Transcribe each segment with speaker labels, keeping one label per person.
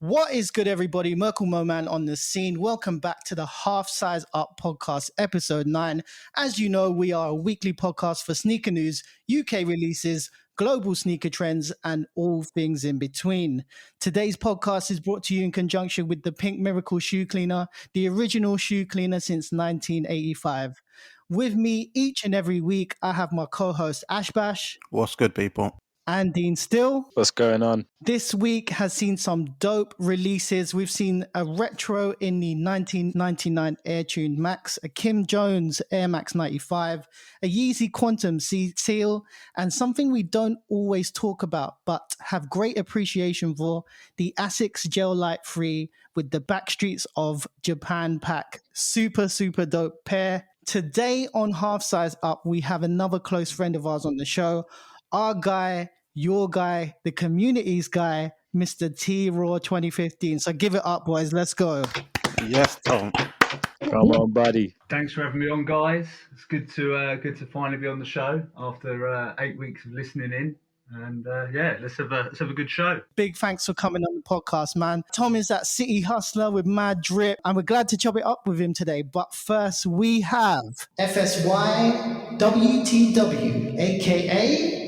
Speaker 1: What is good, everybody? Merkle Moman on the scene. Welcome back to the Half Size Up podcast, episode 9. As you know, we are a weekly podcast for sneaker news, UK releases, global sneaker trends, and all things in between. Today's podcast is brought to you in conjunction with the Pink Miracle Shoe Cleaner, the original shoe cleaner since 1985. With me each and every week, I have my co-host Ash Bash.
Speaker 2: What's good, people?
Speaker 1: And Dean Still.
Speaker 3: What's going on?
Speaker 1: This week has seen some dope releases. We've seen a retro in the 1999 Air Tune Max, a Kim Jones Air Max 95, a Yeezy Quantum Seal, and something we don't always talk about but have great appreciation for, the Asics Gel Light 3 with the Backstreets of Japan pack. Super, super dope pair. Today on Half Size Up, we have another close friend of ours on the show. Our guy, your guy, the community's guy, Mr. T Raw 2015. So give it up, boys. Let's go.
Speaker 2: Yes, Tom.
Speaker 3: Come on, buddy.
Speaker 4: Thanks for having me on, guys. It's good to finally be on the show after 8 weeks of listening in. And let's have a good show.
Speaker 1: Big thanks for coming on the podcast, man. Tom is that city hustler with mad drip, and we're glad to chop it up with him today. But first, we have FSY WTW, aka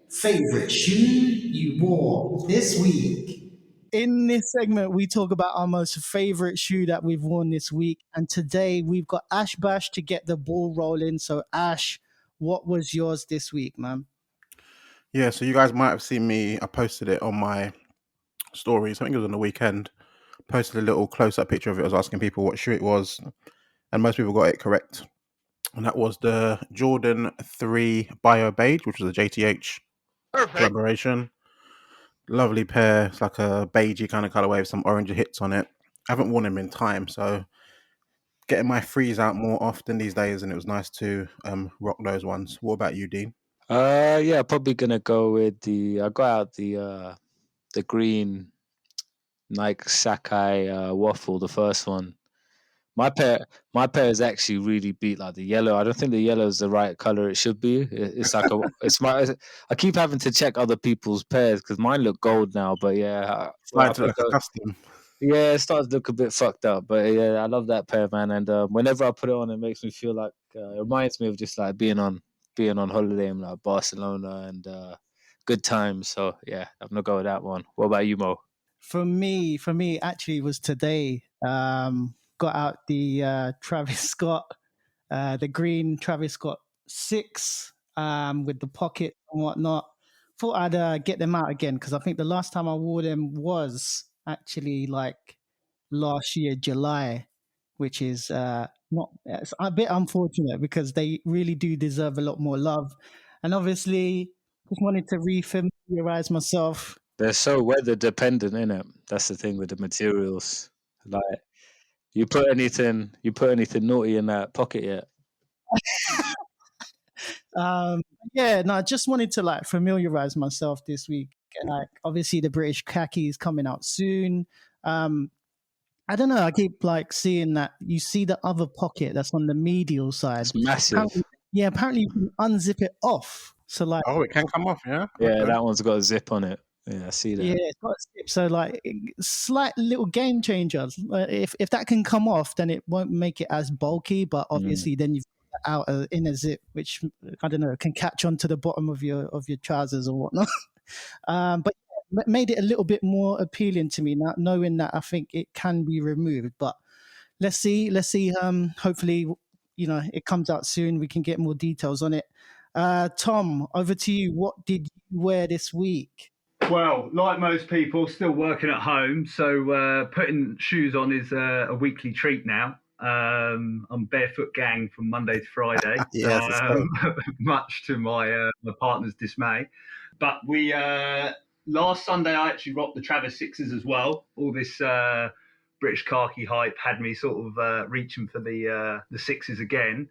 Speaker 1: favorite shoe you wore this week. In this segment, we talk about our most favorite shoe that we've worn this week. And today we've got Ash Bash to get the ball rolling. So Ash, what was yours this week, man?
Speaker 2: Yeah, so you guys might have seen me. I posted it on my stories. I think it was on the weekend. Posted a little close-up picture of it. I was asking people what shoe it was, and most people got it correct. And that was the Jordan 3 Bio Beige, which was a JTH collaboration. Lovely pair. It's like a beigey kind of colorway with some orange hits on it. I haven't worn them in time, so getting my threes out more often these days, and it was nice to rock those ones. What about you, Dean?
Speaker 3: Probably gonna go with I got out the green Nike Sakai waffle, the first one. My pair is actually really beat like the yellow. I don't think the yellow is the right color it should be. It's like I keep having to check other people's pairs because mine look gold now. But yeah,
Speaker 2: It's like a custom.
Speaker 3: Yeah, it starts to look a bit fucked up. But yeah, I love that pair, man. And whenever I put it on, it makes me feel like it reminds me of just like being on holiday in like Barcelona and good times. So yeah, I'm gonna go with that one. What about you, Mo?
Speaker 1: For me, actually, was today. Got out the Travis Scott, the green Travis Scott 6 with the pocket and whatnot. Thought I'd get them out again because I think the last time I wore them was actually like last year, July, which is it's a bit unfortunate because they really do deserve a lot more love. And obviously, just wanted to refamiliarize myself.
Speaker 3: They're so weather dependent, innit? That's the thing with the materials. Like you put anything naughty in that pocket yet?
Speaker 1: I just wanted to like familiarize myself this week. Like obviously the British khaki is coming out soon. I don't know. I keep like seeing that you see the other pocket that's on the medial side.
Speaker 3: It's massive.
Speaker 1: Apparently you can unzip it off. So like,
Speaker 2: it can come off, yeah.
Speaker 3: Yeah,
Speaker 2: Okay.
Speaker 3: that one's got a zip on it. Yeah, I see that.
Speaker 1: Yeah, it's got a zip. So like, slight little game changer. If that can come off, then it won't make it as bulky. But obviously, then you've got out an inner zip, which I don't know can catch onto the bottom of your trousers or whatnot. But made it a little bit more appealing to me now, knowing that I think it can be removed. But let's see. Hopefully, it comes out soon. We can get more details on it. Tom, over to you. What did you wear this week?
Speaker 4: Well, like most people, still working at home, so putting shoes on is a weekly treat now. I'm barefoot gang from Monday to Friday,
Speaker 2: Yes,
Speaker 4: much to my partner's dismay. But we last Sunday I actually rocked the Travis 6s as well. All this British khaki hype had me sort of reaching for the 6s again,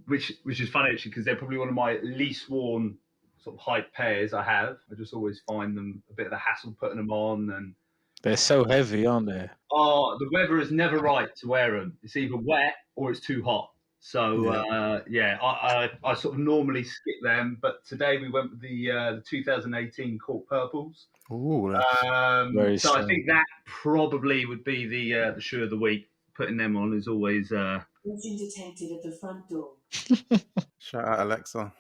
Speaker 4: which is funny actually because they're probably one of my least worn sort of hype pairs I have. I just always find them a bit of a hassle putting them on, and
Speaker 3: they're so heavy, aren't they?
Speaker 4: Oh, the weather is never right to wear them. It's either wet or it's too hot. So I sort of normally skip them, but today we went with the 2018 Court Purples.
Speaker 2: Ooh, that's...
Speaker 3: Very
Speaker 4: So I
Speaker 3: strong.
Speaker 4: think that probably would be the shoe of the week. Putting them on is always.
Speaker 5: Engine detected at the front door.
Speaker 2: Shout out Alexa.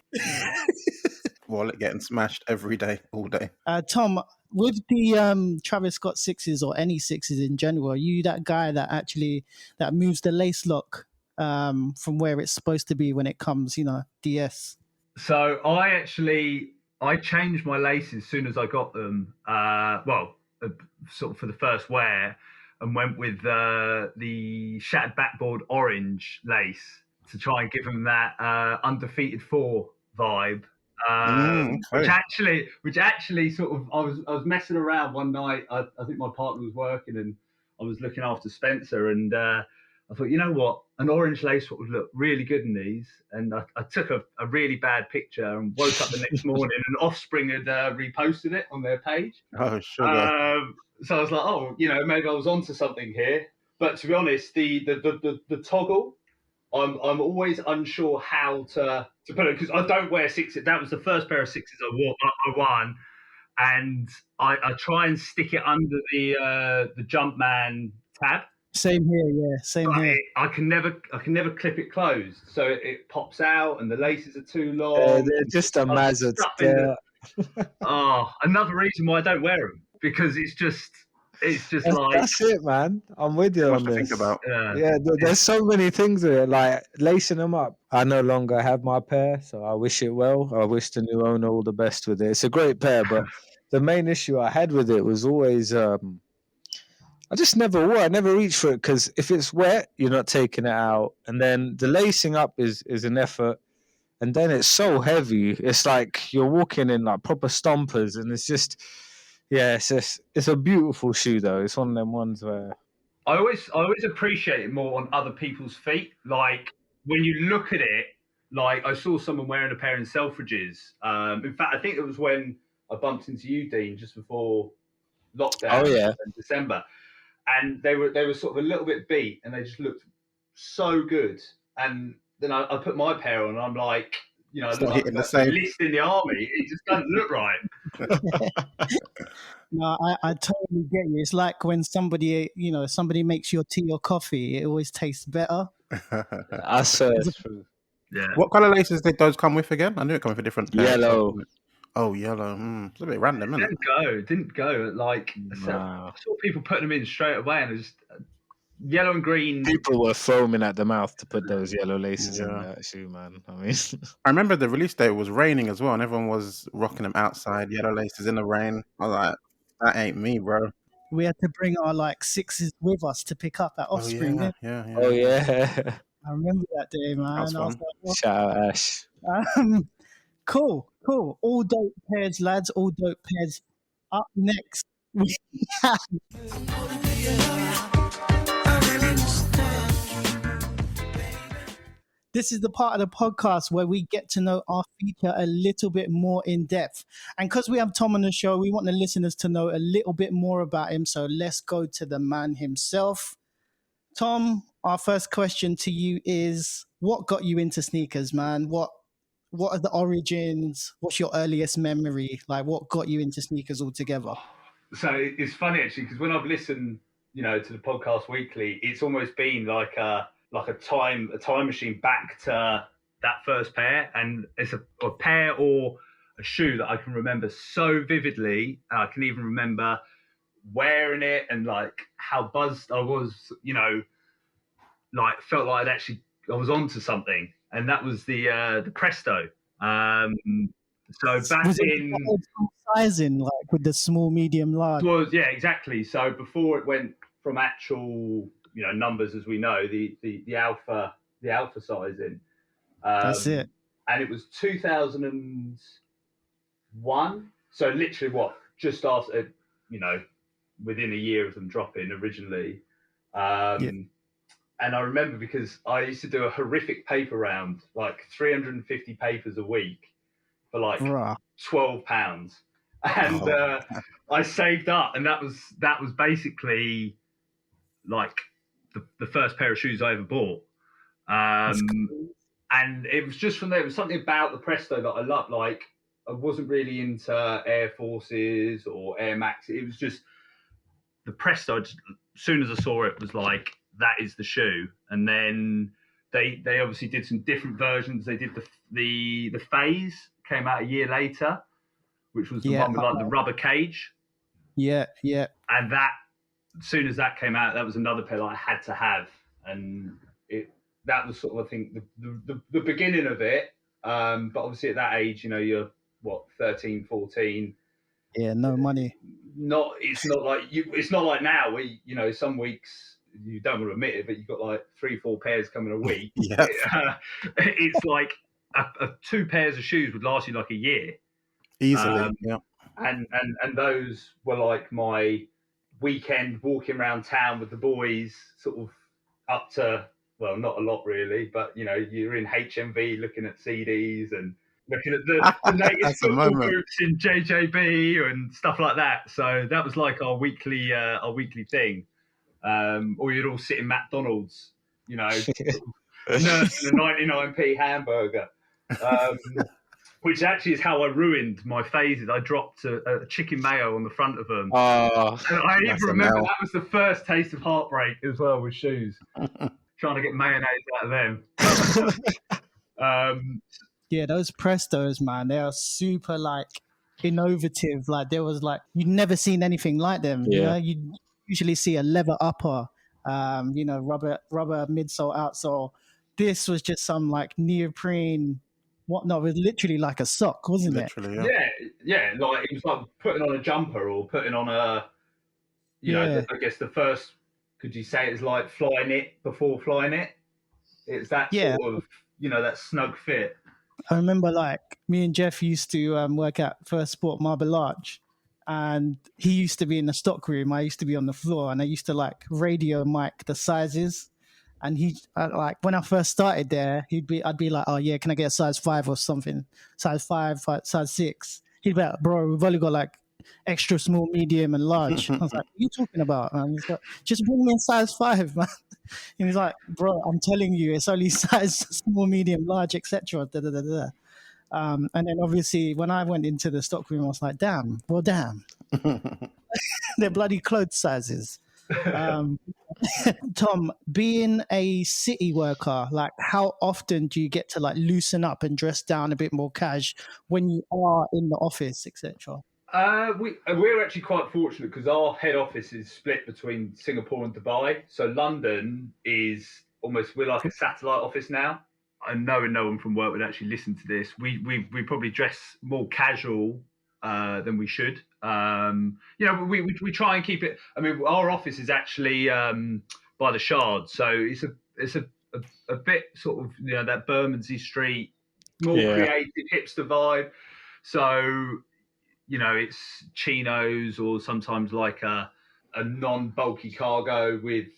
Speaker 2: Wallet getting smashed every day, all day.
Speaker 1: Tom, with the Travis Scott sixes or any sixes in general, are you that guy that moves the lace lock from where it's supposed to be when it comes, DS?
Speaker 4: So I changed my laces as soon as I got them. Sort of for the first wear, and went with the shattered backboard orange lace to try and give them that undefeated 4 vibe. Which
Speaker 2: Okay.
Speaker 4: actually sort of I was messing around one night. I think my partner was working and I was looking after Spencer, and I thought, you know what, an orange lace would look really good in these. And I took a really bad picture and woke up the next morning and Offspring had reposted it on their page.
Speaker 2: Oh, sugar.
Speaker 4: So I was like, oh, maybe I was onto something here. But to be honest, the toggle, I'm always unsure how to put it, because I don't wear sixes. That was the first pair of sixes I won, and I try and stick it under the Jumpman tab.
Speaker 1: Same here, yeah. Same here.
Speaker 4: I can never clip it closed, so it pops out, and the laces are too long.
Speaker 3: They're just a mazard.
Speaker 4: Another reason why I don't wear them, because it's just
Speaker 3: that's it, man. I'm with you on
Speaker 2: to
Speaker 3: this.
Speaker 2: think about.
Speaker 3: Yeah, there's so many things with it, like lacing them up. I no longer have my pair, so I wish it well. I wish the new owner all the best with it. It's a great pair, but the main issue I had with it was always I just never wore. I never reached for it, because if it's wet, you're not taking it out, and then the lacing up is an effort, and then it's so heavy. It's like you're walking in like proper stompers, and it's just. Yeah, it's a beautiful shoe though. It's one of them ones where
Speaker 4: I always appreciate it more on other people's feet. Like when you look at it, like I saw someone wearing a pair in Selfridges. In fact, I think it was when I bumped into you, Dean, just before lockdown in December, and they were sort of a little bit beat, and they just looked so good. And then I put my pair on, and I'm like,
Speaker 2: It's not hitting the same.
Speaker 4: Enlist in the army. It just doesn't look right.
Speaker 1: No, I totally get you. It's like when somebody makes your tea or coffee, it always tastes better.
Speaker 3: I swear it's true.
Speaker 4: Yeah.
Speaker 2: What colour laces did those come with again? I knew it come with a different pair.
Speaker 3: Yellow.
Speaker 2: Oh, yellow. It's a bit random, isn't it?
Speaker 4: Didn't go. Like I saw people putting them in straight away, and it just yellow and green.
Speaker 3: People were foaming at the mouth to put those yellow laces in that shoe, man. I mean,
Speaker 2: I remember the release day was raining as well, and everyone was rocking them outside, yellow laces in the rain. I was like, that ain't me, bro.
Speaker 1: We had to bring our sixes with us to pick up at Offspring.
Speaker 2: Yeah.
Speaker 3: Oh yeah.
Speaker 1: I remember that day, man.
Speaker 2: That was fun.
Speaker 1: Like,
Speaker 3: Shout out Ash.
Speaker 1: Cool. All dope pairs, lads. All dope pairs. Up next, we have this is the part of the podcast where we get to know our feature a little bit more in depth. And because we have Tom on the show, we want the listeners to know a little bit more about him. So let's go to the man himself. Tom, our first question to you is, what got you into sneakers, man? What are the origins? What's your earliest memory? Like, what got you into sneakers altogether?
Speaker 4: So it's funny, actually, because when I've listened, to the podcast weekly, it's almost been like a time machine back to that first pair, and it's a pair or a shoe that I can remember so vividly. I can even remember wearing it and like how buzzed I was, like felt like I was onto something, and that was the Presto. So back
Speaker 1: was
Speaker 4: in
Speaker 1: sizing, like with the small, medium, large.
Speaker 4: Yeah, exactly. So before it went from actual numbers, as we know, the alpha sizing.
Speaker 1: That's it.
Speaker 4: And it was 2001. So literally, just after within a year of them dropping originally. And I remember because I used to do a horrific paper round, like 350 papers a week for like £12, and I saved up, and that was basically like the first pair of shoes I ever bought. And it was just from there. It was something about the Presto that I loved. Like I wasn't really into Air Forces or Air Max. It was just the Presto. As soon as I saw it, was like, that is the shoe. And then they obviously did some different versions. They did the Phase, came out a year later, which was the
Speaker 1: Yeah.
Speaker 4: one with like the rubber cage.
Speaker 1: Yeah.
Speaker 4: And that, as soon as that came out, that was another pair that I had to have. And that was sort of, I think, the beginning of it. But obviously at that age, you're what, 13, 14.
Speaker 1: Yeah, no money.
Speaker 4: It's not like now where, some weeks you don't want to admit it, but you've got like 3-4 pairs coming a week.
Speaker 2: Yeah.
Speaker 4: It's like two pairs of shoes would last you like a year.
Speaker 2: Easily. Yeah.
Speaker 4: And those were like my weekend walking around town with the boys, sort of up to, well, not a lot really, but you're in HMV looking at CDs and looking at the latest
Speaker 2: That's a
Speaker 4: football
Speaker 2: moment.
Speaker 4: groups in JJB and stuff like that. So that was like our weekly thing. Or you'd all sit in McDonald's, nursing a 99p hamburger. Which actually is how I ruined my phases. I dropped a chicken mayo on the front of them.
Speaker 3: Oh,
Speaker 4: And I even
Speaker 2: that's a
Speaker 4: remember
Speaker 2: L.
Speaker 4: that was the first taste of heartbreak as well with shoes. Trying to get mayonnaise out of them.
Speaker 1: Yeah, those Prestos, man, they are super like innovative. Like there was like you'd never seen anything like them.
Speaker 3: Yeah.
Speaker 1: You usually see a leather upper, rubber midsole, outsole. This was just some like neoprene. It was literally like a sock, wasn't
Speaker 2: Literally,
Speaker 1: it?
Speaker 4: Yeah. Like it was like putting on a jumper or putting on a, I guess the first, could you say it's like flying it before flying it? It's that sort of, that snug fit.
Speaker 1: I remember like me and Jeff used to work at First Sport Marble Arch, and he used to be in the stock room. I used to be on the floor, and I used to like radio mic the sizes. And like when I first started there, I'd be like, oh yeah, can I get a size 5 or something? Size 5, size 6. He'd be like, bro, we've only got like extra small, medium, and large. I was like, what are you talking about, man? He's like, just bring me a size 5, man. And he's like, bro, I'm telling you, it's only size small, medium, large, etc. And then obviously when I went into the stock room, I was like, damn. They're bloody clothes sizes. Tom, being a city worker, like how often do you get to like loosen up and dress down a bit more cash when you are in the office, etc.?
Speaker 4: We're actually quite fortunate because our head office is split between Singapore and Dubai. So London is we're like a satellite office now. I know no one from work would actually listen to this. We probably dress more casual than we should. We try and keep it. I mean, our office is actually by the Shard, so it's a bit sort of that Bermondsey Street, more creative hipster vibe. So it's chinos or sometimes like a non-bulky cargo with.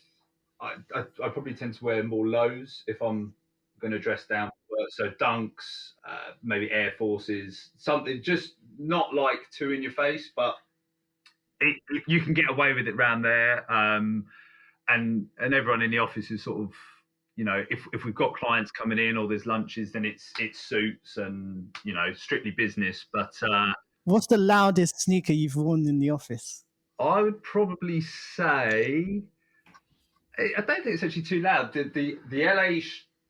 Speaker 4: I probably tend to wear more lows if I'm going to dress down. So dunks, maybe Air Forces, something just not like too in your face, but you can get away with it around there. And everyone in the office is sort of, if we've got clients coming in or there's lunches, then it's suits and strictly business. But
Speaker 1: what's the loudest sneaker you've worn in the office?
Speaker 4: I would probably say, I don't think it's actually too loud. The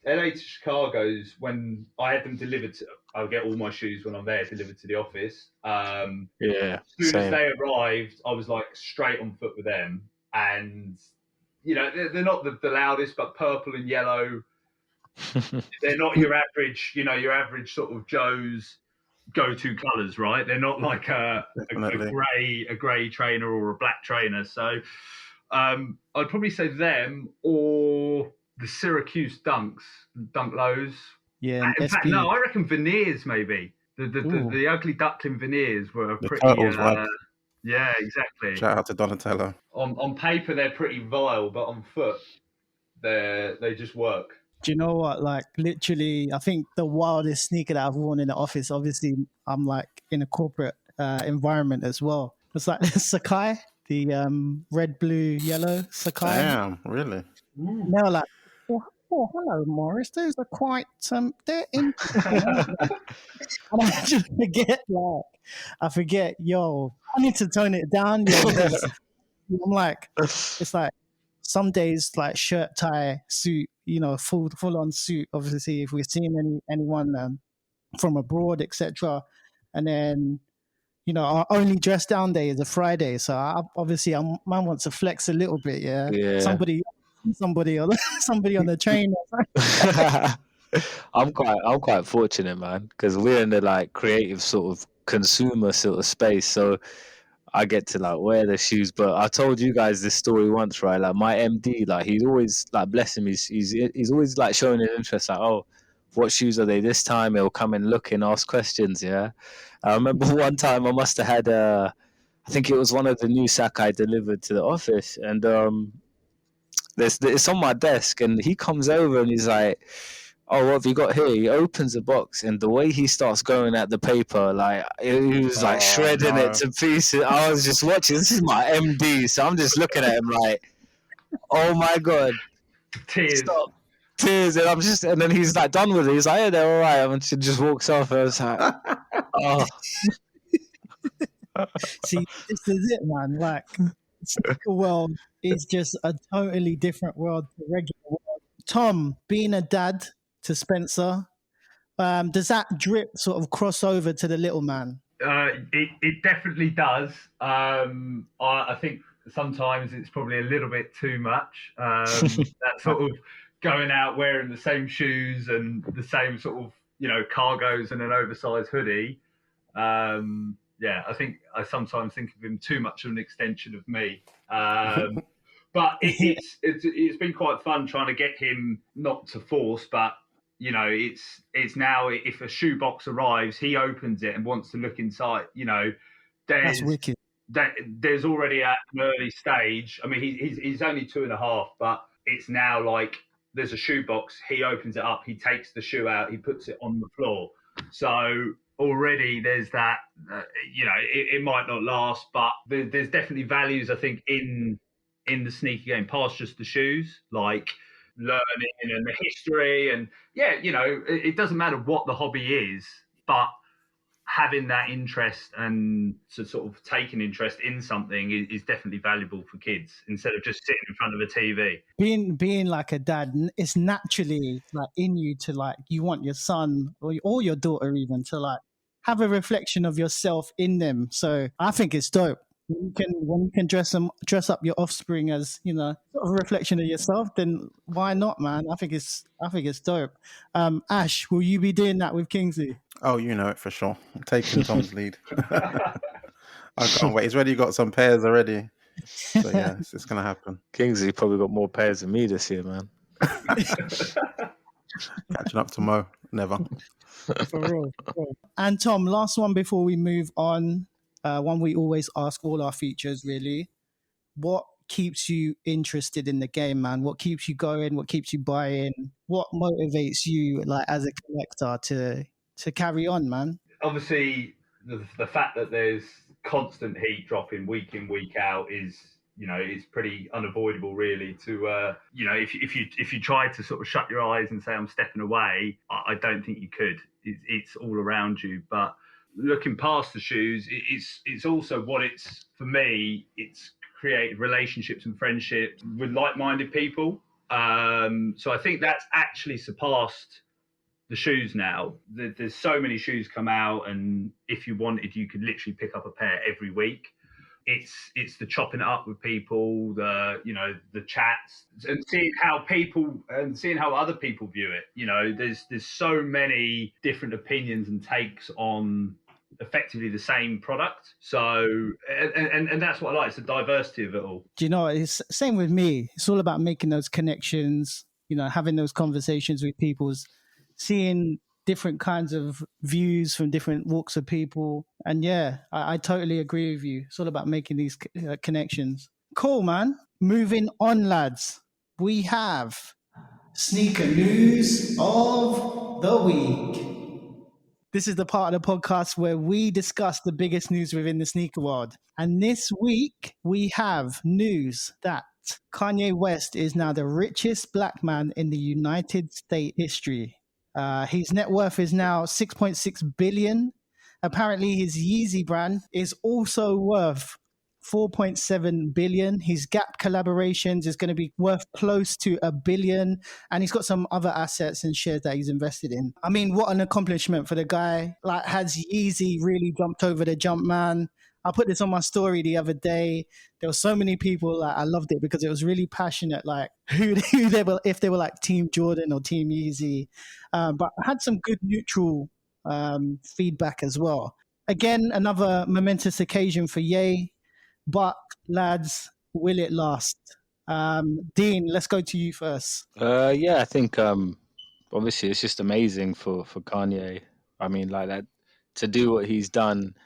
Speaker 4: LA to Chicago's, when I had them delivered I would get all my shoes when I'm there delivered to the office. As soon as they arrived, I was like straight on foot with them. And, they're not the loudest, but purple and yellow, they're not your average sort of Joe's go-to colours, right? They're not like a grey trainer or a black trainer. So I'd probably say them or the Syracuse dunk lows.
Speaker 1: Yeah.
Speaker 4: In fact, no, I reckon veneers maybe. The ugly duckling veneers were
Speaker 2: The
Speaker 4: pretty.
Speaker 2: turtles, right?
Speaker 4: Yeah, exactly.
Speaker 2: Shout out to Donatello.
Speaker 4: On paper, they're pretty vile, but on foot, they just work.
Speaker 1: Do you know what? Like literally, I think the wildest sneaker that I've worn in the office. Obviously, I'm like in a corporate environment as well. It's like the Sakai, the red, blue, yellow Sakai.
Speaker 2: Damn, really?
Speaker 1: They were like oh, hello, Morris. Those are quite, they're interesting. And I just forget, yo, I need to tone it down, yo, because I'm like, it's like some days like shirt, tie, suit, full on suit. Obviously, if we're seeing anyone from abroad, etc., and then our only dress down day is a Friday. So obviously, man wants to flex a little bit. Yeah,
Speaker 3: Yeah.
Speaker 1: somebody on somebody on the train.
Speaker 3: I'm quite fortunate, man, because we're in the like creative sort of consumer sort of space. So I get to like wear the shoes. But I told you guys this story once, right? Like my MD, like he's always like blessing me. He's always like showing an interest. Like, oh, what shoes are they this time? He'll come and look and ask questions. Yeah, I remember one time I must have had I think it was one of the new Sakai delivered to the office, and it's on my desk, and he comes over and he's like, "Oh, what have you got here?" He opens the box, and the way he starts going at the paper, like he was like shredding it to pieces. I was just watching. This is my MD, so I'm just looking at him like, "Oh my god,
Speaker 4: Tears.
Speaker 3: stop!" Tears, and then he's like done with it. He's like, "Yeah, they're all right," and she just walks off. I was like, "Oh."
Speaker 1: See, this is it, man. Like, sneaker world is just a totally different world to regular world. Tom, being a dad to Spencer, does that drip sort of cross over to the little man?
Speaker 4: It definitely does. I think sometimes it's probably a little bit too much. That sort of going out wearing the same shoes and the same sort of cargos and an oversized hoodie. Yeah, I think I sometimes think of him too much of an extension of me. But it's been quite fun trying to get him not to force, but it's now if a shoebox arrives, he opens it and wants to look inside.
Speaker 1: That's wicked.
Speaker 4: There's already at an early stage. I mean, he's only 2.5, but it's now like there's a shoebox. He opens it up. He takes the shoe out. He puts it on the floor. So already there's that. It might not last, but there's definitely values I think in the sneaker game past just the shoes, like learning and the history and it doesn't matter what the hobby is, but having that interest and to sort of take an interest in something is definitely valuable for kids instead of just sitting in front of a TV.
Speaker 1: Being like a dad, it's naturally like in you to like you want your son or your daughter even to like have a reflection of yourself in them. So I think it's dope. When you can dress up your offspring as sort of a reflection of yourself, then why not, man? I think it's dope. Ash, will you be doing that with Kingsley?
Speaker 2: Oh, you know it for sure. I'm taking Tom's lead. I can't wait. He's already got some pairs already. So yeah, it's gonna happen.
Speaker 3: Kingsley probably got more pairs than me this year, man.
Speaker 2: Catching up to Mo, never.
Speaker 1: For real. And Tom, last one before we move on. One we always ask all our features, really. What keeps you interested in the game, man? What keeps you going? What keeps you buying? What motivates you, like as a collector, to carry on, man?
Speaker 4: Obviously, the fact that there's constant heat dropping week in week out is it's pretty unavoidable, really. To if you try to sort of shut your eyes and say I'm stepping away, I don't think you could. It's all around you, but looking past the shoes, it's also what it's for me. It's created relationships and friendships with like-minded people. So I think that's actually surpassed the shoes now. There's so many shoes come out, and if you wanted, you could literally pick up a pair every week. It's the chopping it up with people, the chats, and seeing how other people view it. There's so many different opinions and takes on effectively the same product. So and that's what I like. It's the diversity of it all.
Speaker 1: Do you know, it's same with me. It's all about making those connections, having those conversations with people, seeing different kinds of views from different walks of people. And yeah, I totally agree with you. It's all about making these connections. Cool, man. Moving on, lads. We have Sneaker News of the Week. This is the part of the podcast where we discuss the biggest news within the sneaker world. And this week, we have news that Kanye West is now the richest black man in the United States history. His net worth is now 6.6 billion. Apparently, his Yeezy brand is also worth 4.7 billion. His Gap collaborations is going to be worth close to a billion, and he's got some other assets and shares that he's invested in. I mean, what an accomplishment for the guy! Like, has Yeezy really jumped over the jump man? I put this on my story the other day. There were so many people, like, I loved it because it was really passionate, like who they were, if they were like Team Jordan or Team Yeezy. But I had some good neutral feedback as well. Again, another momentous occasion for Ye, but lads, will it last? Dean, let's go to you first.
Speaker 3: Yeah, I think obviously it's just amazing for Kanye. I mean, like that to do what he's done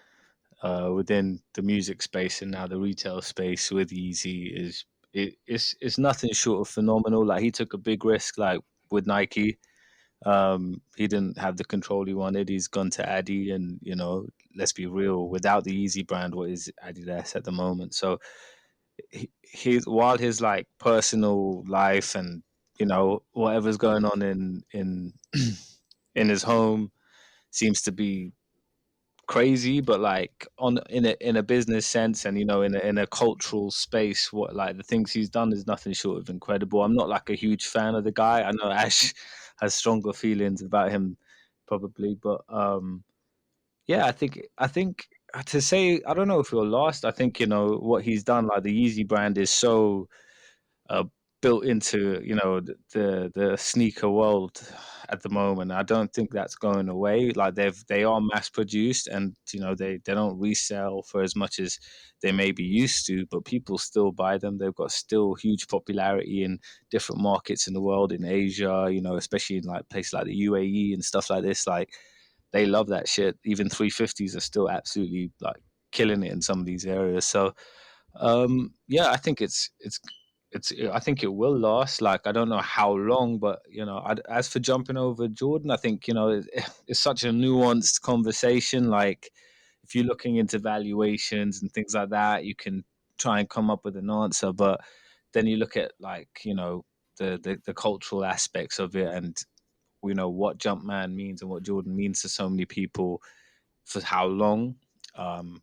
Speaker 3: within the music space and now the retail space with Yeezy it's nothing short of phenomenal. Like he took a big risk, like with Nike. He didn't have the control he wanted. He's gone to Adi, and let's be real. Without the Yeezy brand, what is Adidas at the moment? So he's while his like personal life and whatever's going on in in his home seems to be crazy, but like on in a business sense and in a cultural space, what like the things he's done is nothing short of incredible. I'm not like a huge fan of the guy. I know Ash has stronger feelings about him probably, but yeah, I think to say I don't know if you're lost. I think what he's done, like the Yeezy brand is so uh, built into the sneaker world at the moment. I don't think that's going away. Like they are mass produced, and they don't resell for as much as they may be used to, but people still buy them. They've got still huge popularity in different markets in the world, in Asia, especially in like places like the UAE and stuff like this. Like they love that shit. Even 350s are still absolutely like killing it in some of these areas. So yeah, I think I think it will last. Like I don't know how long, but as for jumping over Jordan, I think it's such a nuanced conversation. Like if you're looking into valuations and things like that, you can try and come up with an answer. But then you look at like the cultural aspects of it, and what Jumpman means and what Jordan means to so many people for how long. Um,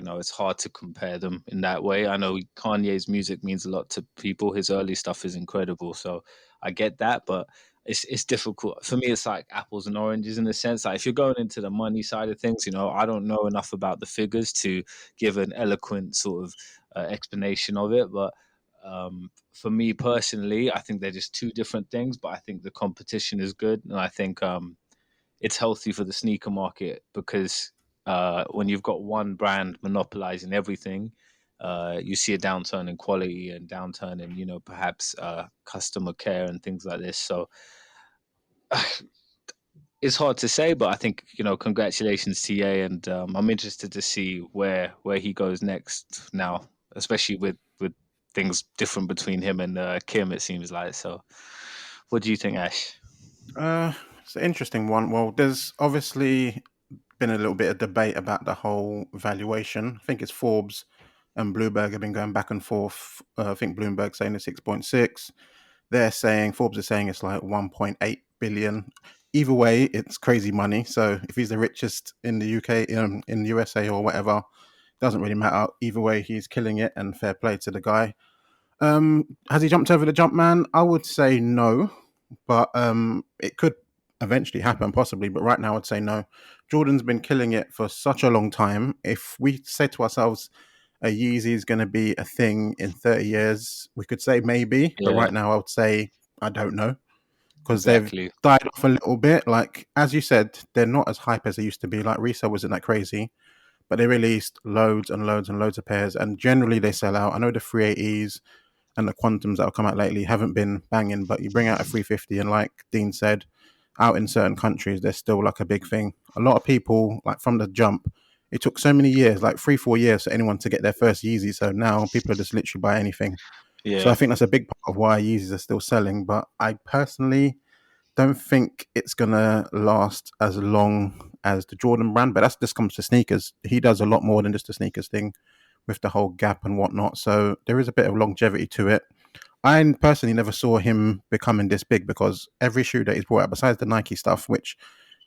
Speaker 3: it's hard to compare them in that way. I know Kanye's music means a lot to people. His early stuff is incredible, so I get that. But it's difficult for me. It's like apples and oranges in a sense. Like if you're going into the money side of things, I don't know enough about the figures to give an eloquent sort of explanation of it. But for me personally, I think they're just two different things. But I think the competition is good, and I think it's healthy for the sneaker market because when you've got one brand monopolizing everything, you see a downturn in quality and downturn in perhaps customer care and things like this. So it's hard to say, but I think congratulations to Ye, and I'm interested to see where he goes next now, especially with things different between him and Kim. It seems like so. What do you think, Ash?
Speaker 2: It's an interesting one. Well, there's obviously been a little bit of debate about the whole valuation. I think it's Forbes and Bloomberg have been going back and forth. I think Bloomberg saying it's 6.6. They're saying Forbes is saying it's like 1.8 billion. Either way, it's crazy money. So if he's the richest in the UK, in the USA or whatever, doesn't really matter. Either way, he's killing it, and fair play to the guy. Has he jumped over the jump man? I would say no, but it could eventually happen, possibly. But right now, I'd say no. Jordan's been killing it for such a long time. If we say to ourselves, a Yeezy is going to be a thing in 30 years, we could say maybe. But
Speaker 3: Yeah,
Speaker 2: right now, I would say I don't know because they've
Speaker 3: exactly.
Speaker 2: died off a little bit. Like, as you said, they're not as hype as they used to be. Like, resale wasn't that crazy, but they released loads and loads and loads of pairs, and generally they sell out. I know the 380s and the quantums that have come out lately haven't been banging, but you bring out a 350, and like Dean said, out in certain countries, they're still like a big thing. A lot of people, like from the jump, it took so many years, like 3-4 years, for anyone to get their first Yeezy. So now people are just literally buy anything. So I
Speaker 3: Yeah.
Speaker 2: think that's a big part of why Yeezys are still selling. But I personally don't think it's gonna last as long as the Jordan brand. But that's just comes to sneakers. He does a lot more than just the sneakers thing. with the whole Gap and whatnot. So there is a bit of longevity to it. I personally never saw him becoming this big because every shoe that he's brought out, besides the Nike stuff, which,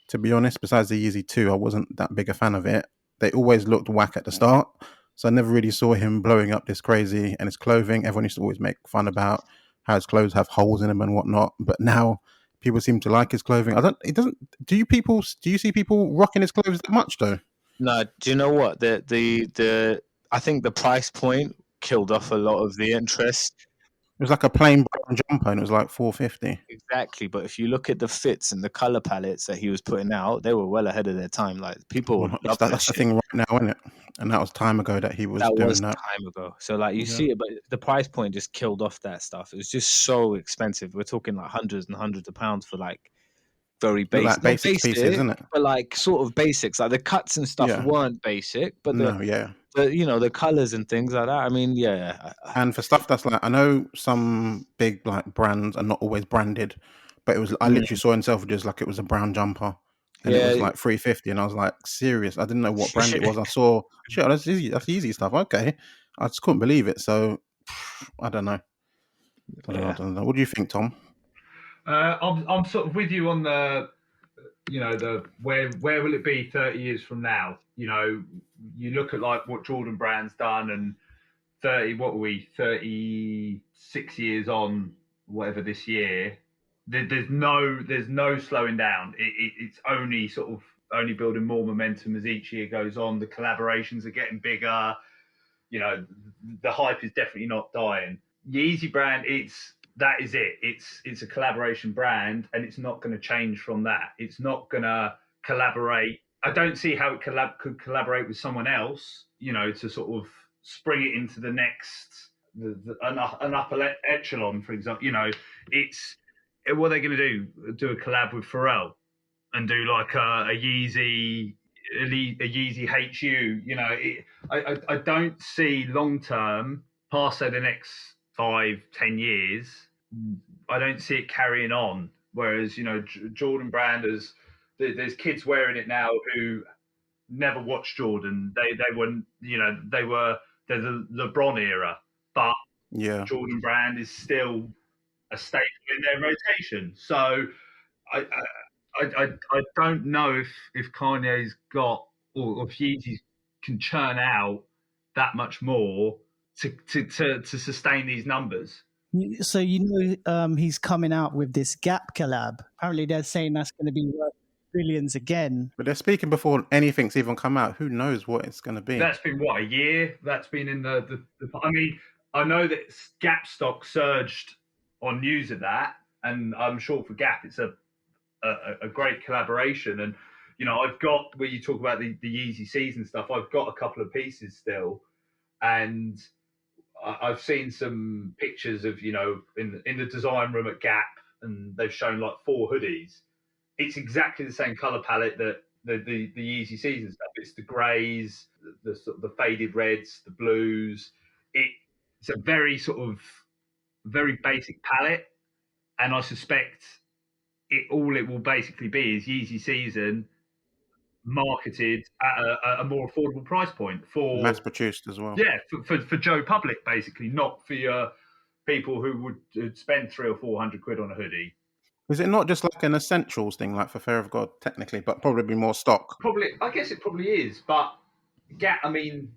Speaker 2: to be honest, besides the Yeezy 2, I wasn't that big a fan of it. They always looked whack at the start. So I never really saw him blowing up this crazy. And his clothing, everyone used to always make fun about how his clothes have holes in them and whatnot. But now people seem to like his clothing. It doesn't, do you see people rocking his clothes that much though?
Speaker 3: No, do you know what? The I think the price point killed off a lot of the interest.
Speaker 2: It was like a plain brown jumper and it was like $4.50.
Speaker 3: Exactly, but if you look at the fits and the color palettes that he was putting out, they were well ahead of their time. Like people
Speaker 2: Well,
Speaker 3: love that
Speaker 2: that's the
Speaker 3: shit.
Speaker 2: thing right now, isn't it? And that was time ago that he was
Speaker 3: That
Speaker 2: doing
Speaker 3: was
Speaker 2: that.
Speaker 3: time ago. So like you
Speaker 2: Yeah.
Speaker 3: see it, but the price point just killed off that stuff. It was just so expensive. We're talking like hundreds and hundreds of pounds for like very
Speaker 2: Look
Speaker 3: basic,
Speaker 2: like basics pieces, isn't it?
Speaker 3: but like sort of basics. Like the cuts and stuff
Speaker 2: Yeah.
Speaker 3: weren't basic, but
Speaker 2: No, yeah.
Speaker 3: the colors and things like that. I mean, yeah.
Speaker 2: And for stuff that's like, I know some big like brands are not always branded, but it was, I literally saw in Selfridges like it was a brown jumper and it was
Speaker 3: Yeah.
Speaker 2: like $3.50 and I was like, serious. I didn't know what brand it was. I saw, shit, that's easy. That's easy stuff. Okay. I just couldn't believe it. So I don't know. I don't know. What do you think, Tom?
Speaker 4: I'm sort of with you on the, the where will it be 30 years from now? You look at like what Jordan Brand's done, and 36 years on, whatever this year. There's no slowing down. It's only sort of only building more momentum as each year goes on. The collaborations are getting bigger. The hype is definitely not dying. Yeezy brand, that is it. It's a collaboration brand, and it's not going to change from that. It's not going to collaborate. I don't see how it could collaborate with someone else, to sort of spring it into the next an upper echelon, for example. It's what are they going to do? Do a collab with Pharrell and do like a Yeezy HU. I don't see long term, past say the next 5-10 years. I don't see it carrying on. Whereas Jordan Brand there's kids wearing it now who never watched Jordan. They were they're the LeBron era, but
Speaker 2: Yeah.
Speaker 4: Jordan Brand is still a staple in their rotation. So I don't know if Kanye's got, or if Yeezy can churn out that much more to sustain these numbers.
Speaker 1: So he's coming out with this Gap collab. Apparently, they're saying that's going to be worth billions again.
Speaker 2: But they're speaking before anything's even come out. Who knows what it's going to be?
Speaker 4: That's been what, a year? That's been in the I mean, I know that Gap stock surged on news of that, and I'm sure for Gap it's a great collaboration. And I've got, where you talk about the Yeezy season stuff, I've got a couple of pieces still, and I've seen some pictures of in the design room at Gap, and they've shown like 4 hoodies. It's exactly the same color palette that the Yeezy season stuff. It's the greys, the sort of the faded reds, the blues. It's a very sort of very basic palette, and I suspect it will basically be is Yeezy season marketed at a more affordable price point for
Speaker 2: Mass produced as well.
Speaker 4: Yeah, for Joe Public, basically, not for your people who would spend 300 or 400 quid on a hoodie.
Speaker 2: Is it not just like an essentials thing, like for Fear of God, technically, but probably more stock?
Speaker 4: Probably, I guess it probably is. But Gap, I mean,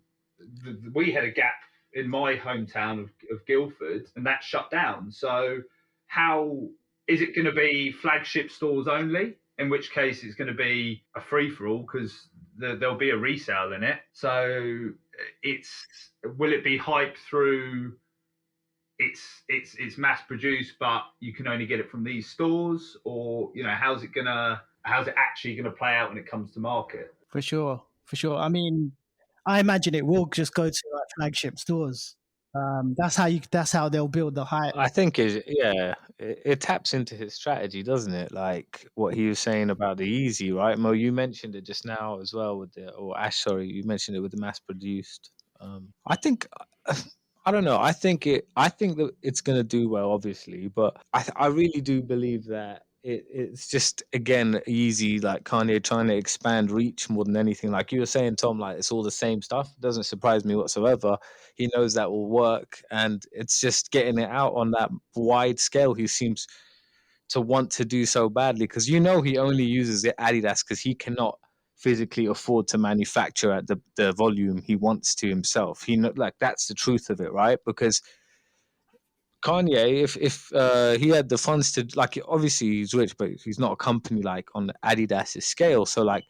Speaker 4: we had a Gap in my hometown of Guildford, and that shut down. So how is it going to be flagship stores only? In which case, it's going to be a free for all because there'll be a resale in it. So will it be hyped through? It's mass produced, but you can only get it from these stores, or how's it actually gonna play out when it comes to market?
Speaker 1: For sure. I mean, I imagine it will just go to like flagship stores. That's how they'll build the hype.
Speaker 3: I think it taps into his strategy, doesn't it? Like what he was saying about the Easy, right? Mo, you mentioned it just now as well or Ash, sorry, you mentioned it with the mass produced. I think I don't know. I think that it's going to do well, obviously, but I really do believe that it's just again easy, like Kanye trying to expand reach more than anything. Like you were saying, Tom, like it's all the same stuff. It doesn't surprise me whatsoever. He knows that will work, and it's just getting it out on that wide scale. He seems to want to do so badly because he only uses it Adidas because he cannot physically afford to manufacture at the volume he wants to himself. Like that's the truth of it, right? Because Kanye, if he had the funds to, like, obviously he's rich, but he's not a company like on Adidas's scale. So like,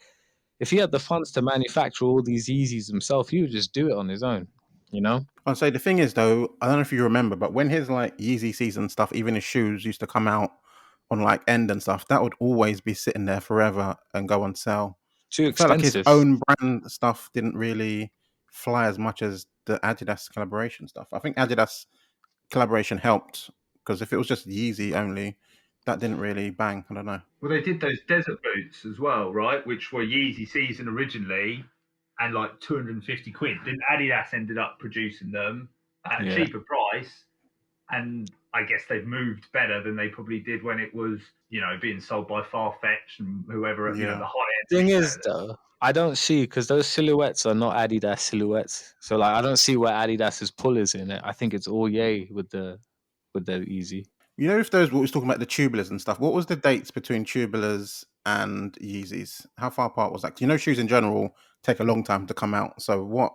Speaker 3: if he had the funds to manufacture all these Yeezys himself, he would just do it on his own, you know?
Speaker 2: I'd say the thing is though, I don't know if you remember, but when his like Yeezy season stuff, even his shoes used to come out on like End and stuff, that would always be sitting there forever and go on sale.
Speaker 3: Too
Speaker 2: I felt like his
Speaker 3: expensive.
Speaker 2: own brand stuff didn't really fly as much as the Adidas collaboration stuff. I think Adidas collaboration helped because if it was just Yeezy only, that didn't really bang. I don't know.
Speaker 4: Well, they did those desert boots as well, right? Which were Yeezy season originally, and like 250 quid. Then Adidas ended up producing them at a
Speaker 3: Yeah.
Speaker 4: cheaper price, and I guess they've moved better than they probably did when it was, being sold by Farfetch and whoever, the
Speaker 2: Yeah.
Speaker 4: high end.
Speaker 3: Thing is, though, I don't see, because those silhouettes are not Adidas silhouettes. So like, I don't see where Adidas's pull is in it. I think it's all Ye with the Easy.
Speaker 2: You know, if those what was talking about the tubulars and stuff, what was the dates between tubulars and Yeezys? How far apart was that? 'Cause you know, shoes in general take a long time to come out. So what?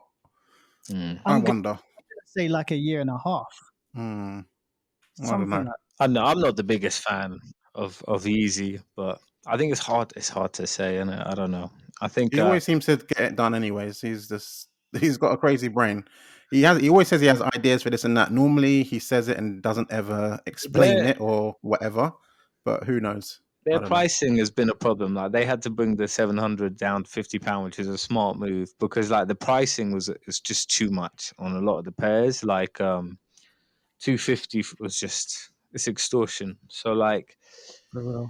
Speaker 2: I
Speaker 1: I'm gonna
Speaker 2: wonder.
Speaker 1: say like a year and a half.
Speaker 2: Hmm. I don't
Speaker 1: Something
Speaker 2: know.
Speaker 1: like
Speaker 3: I know I'm not the biggest fan of Easy, but I think it's hard. It's hard to say, and I don't know. I think
Speaker 2: He always seems to get it done anyways. He's got a crazy brain. He always says he has ideas for this and that. Normally he says it and doesn't ever explain
Speaker 3: their
Speaker 2: it or whatever. But who knows? I
Speaker 3: their
Speaker 2: don't know.
Speaker 3: pricing has been a problem. Like they had to bring the 700 down to £50, which is a smart move because like the pricing was just too much on a lot of the pairs. Like 250 was just it's extortion. So like
Speaker 1: for real.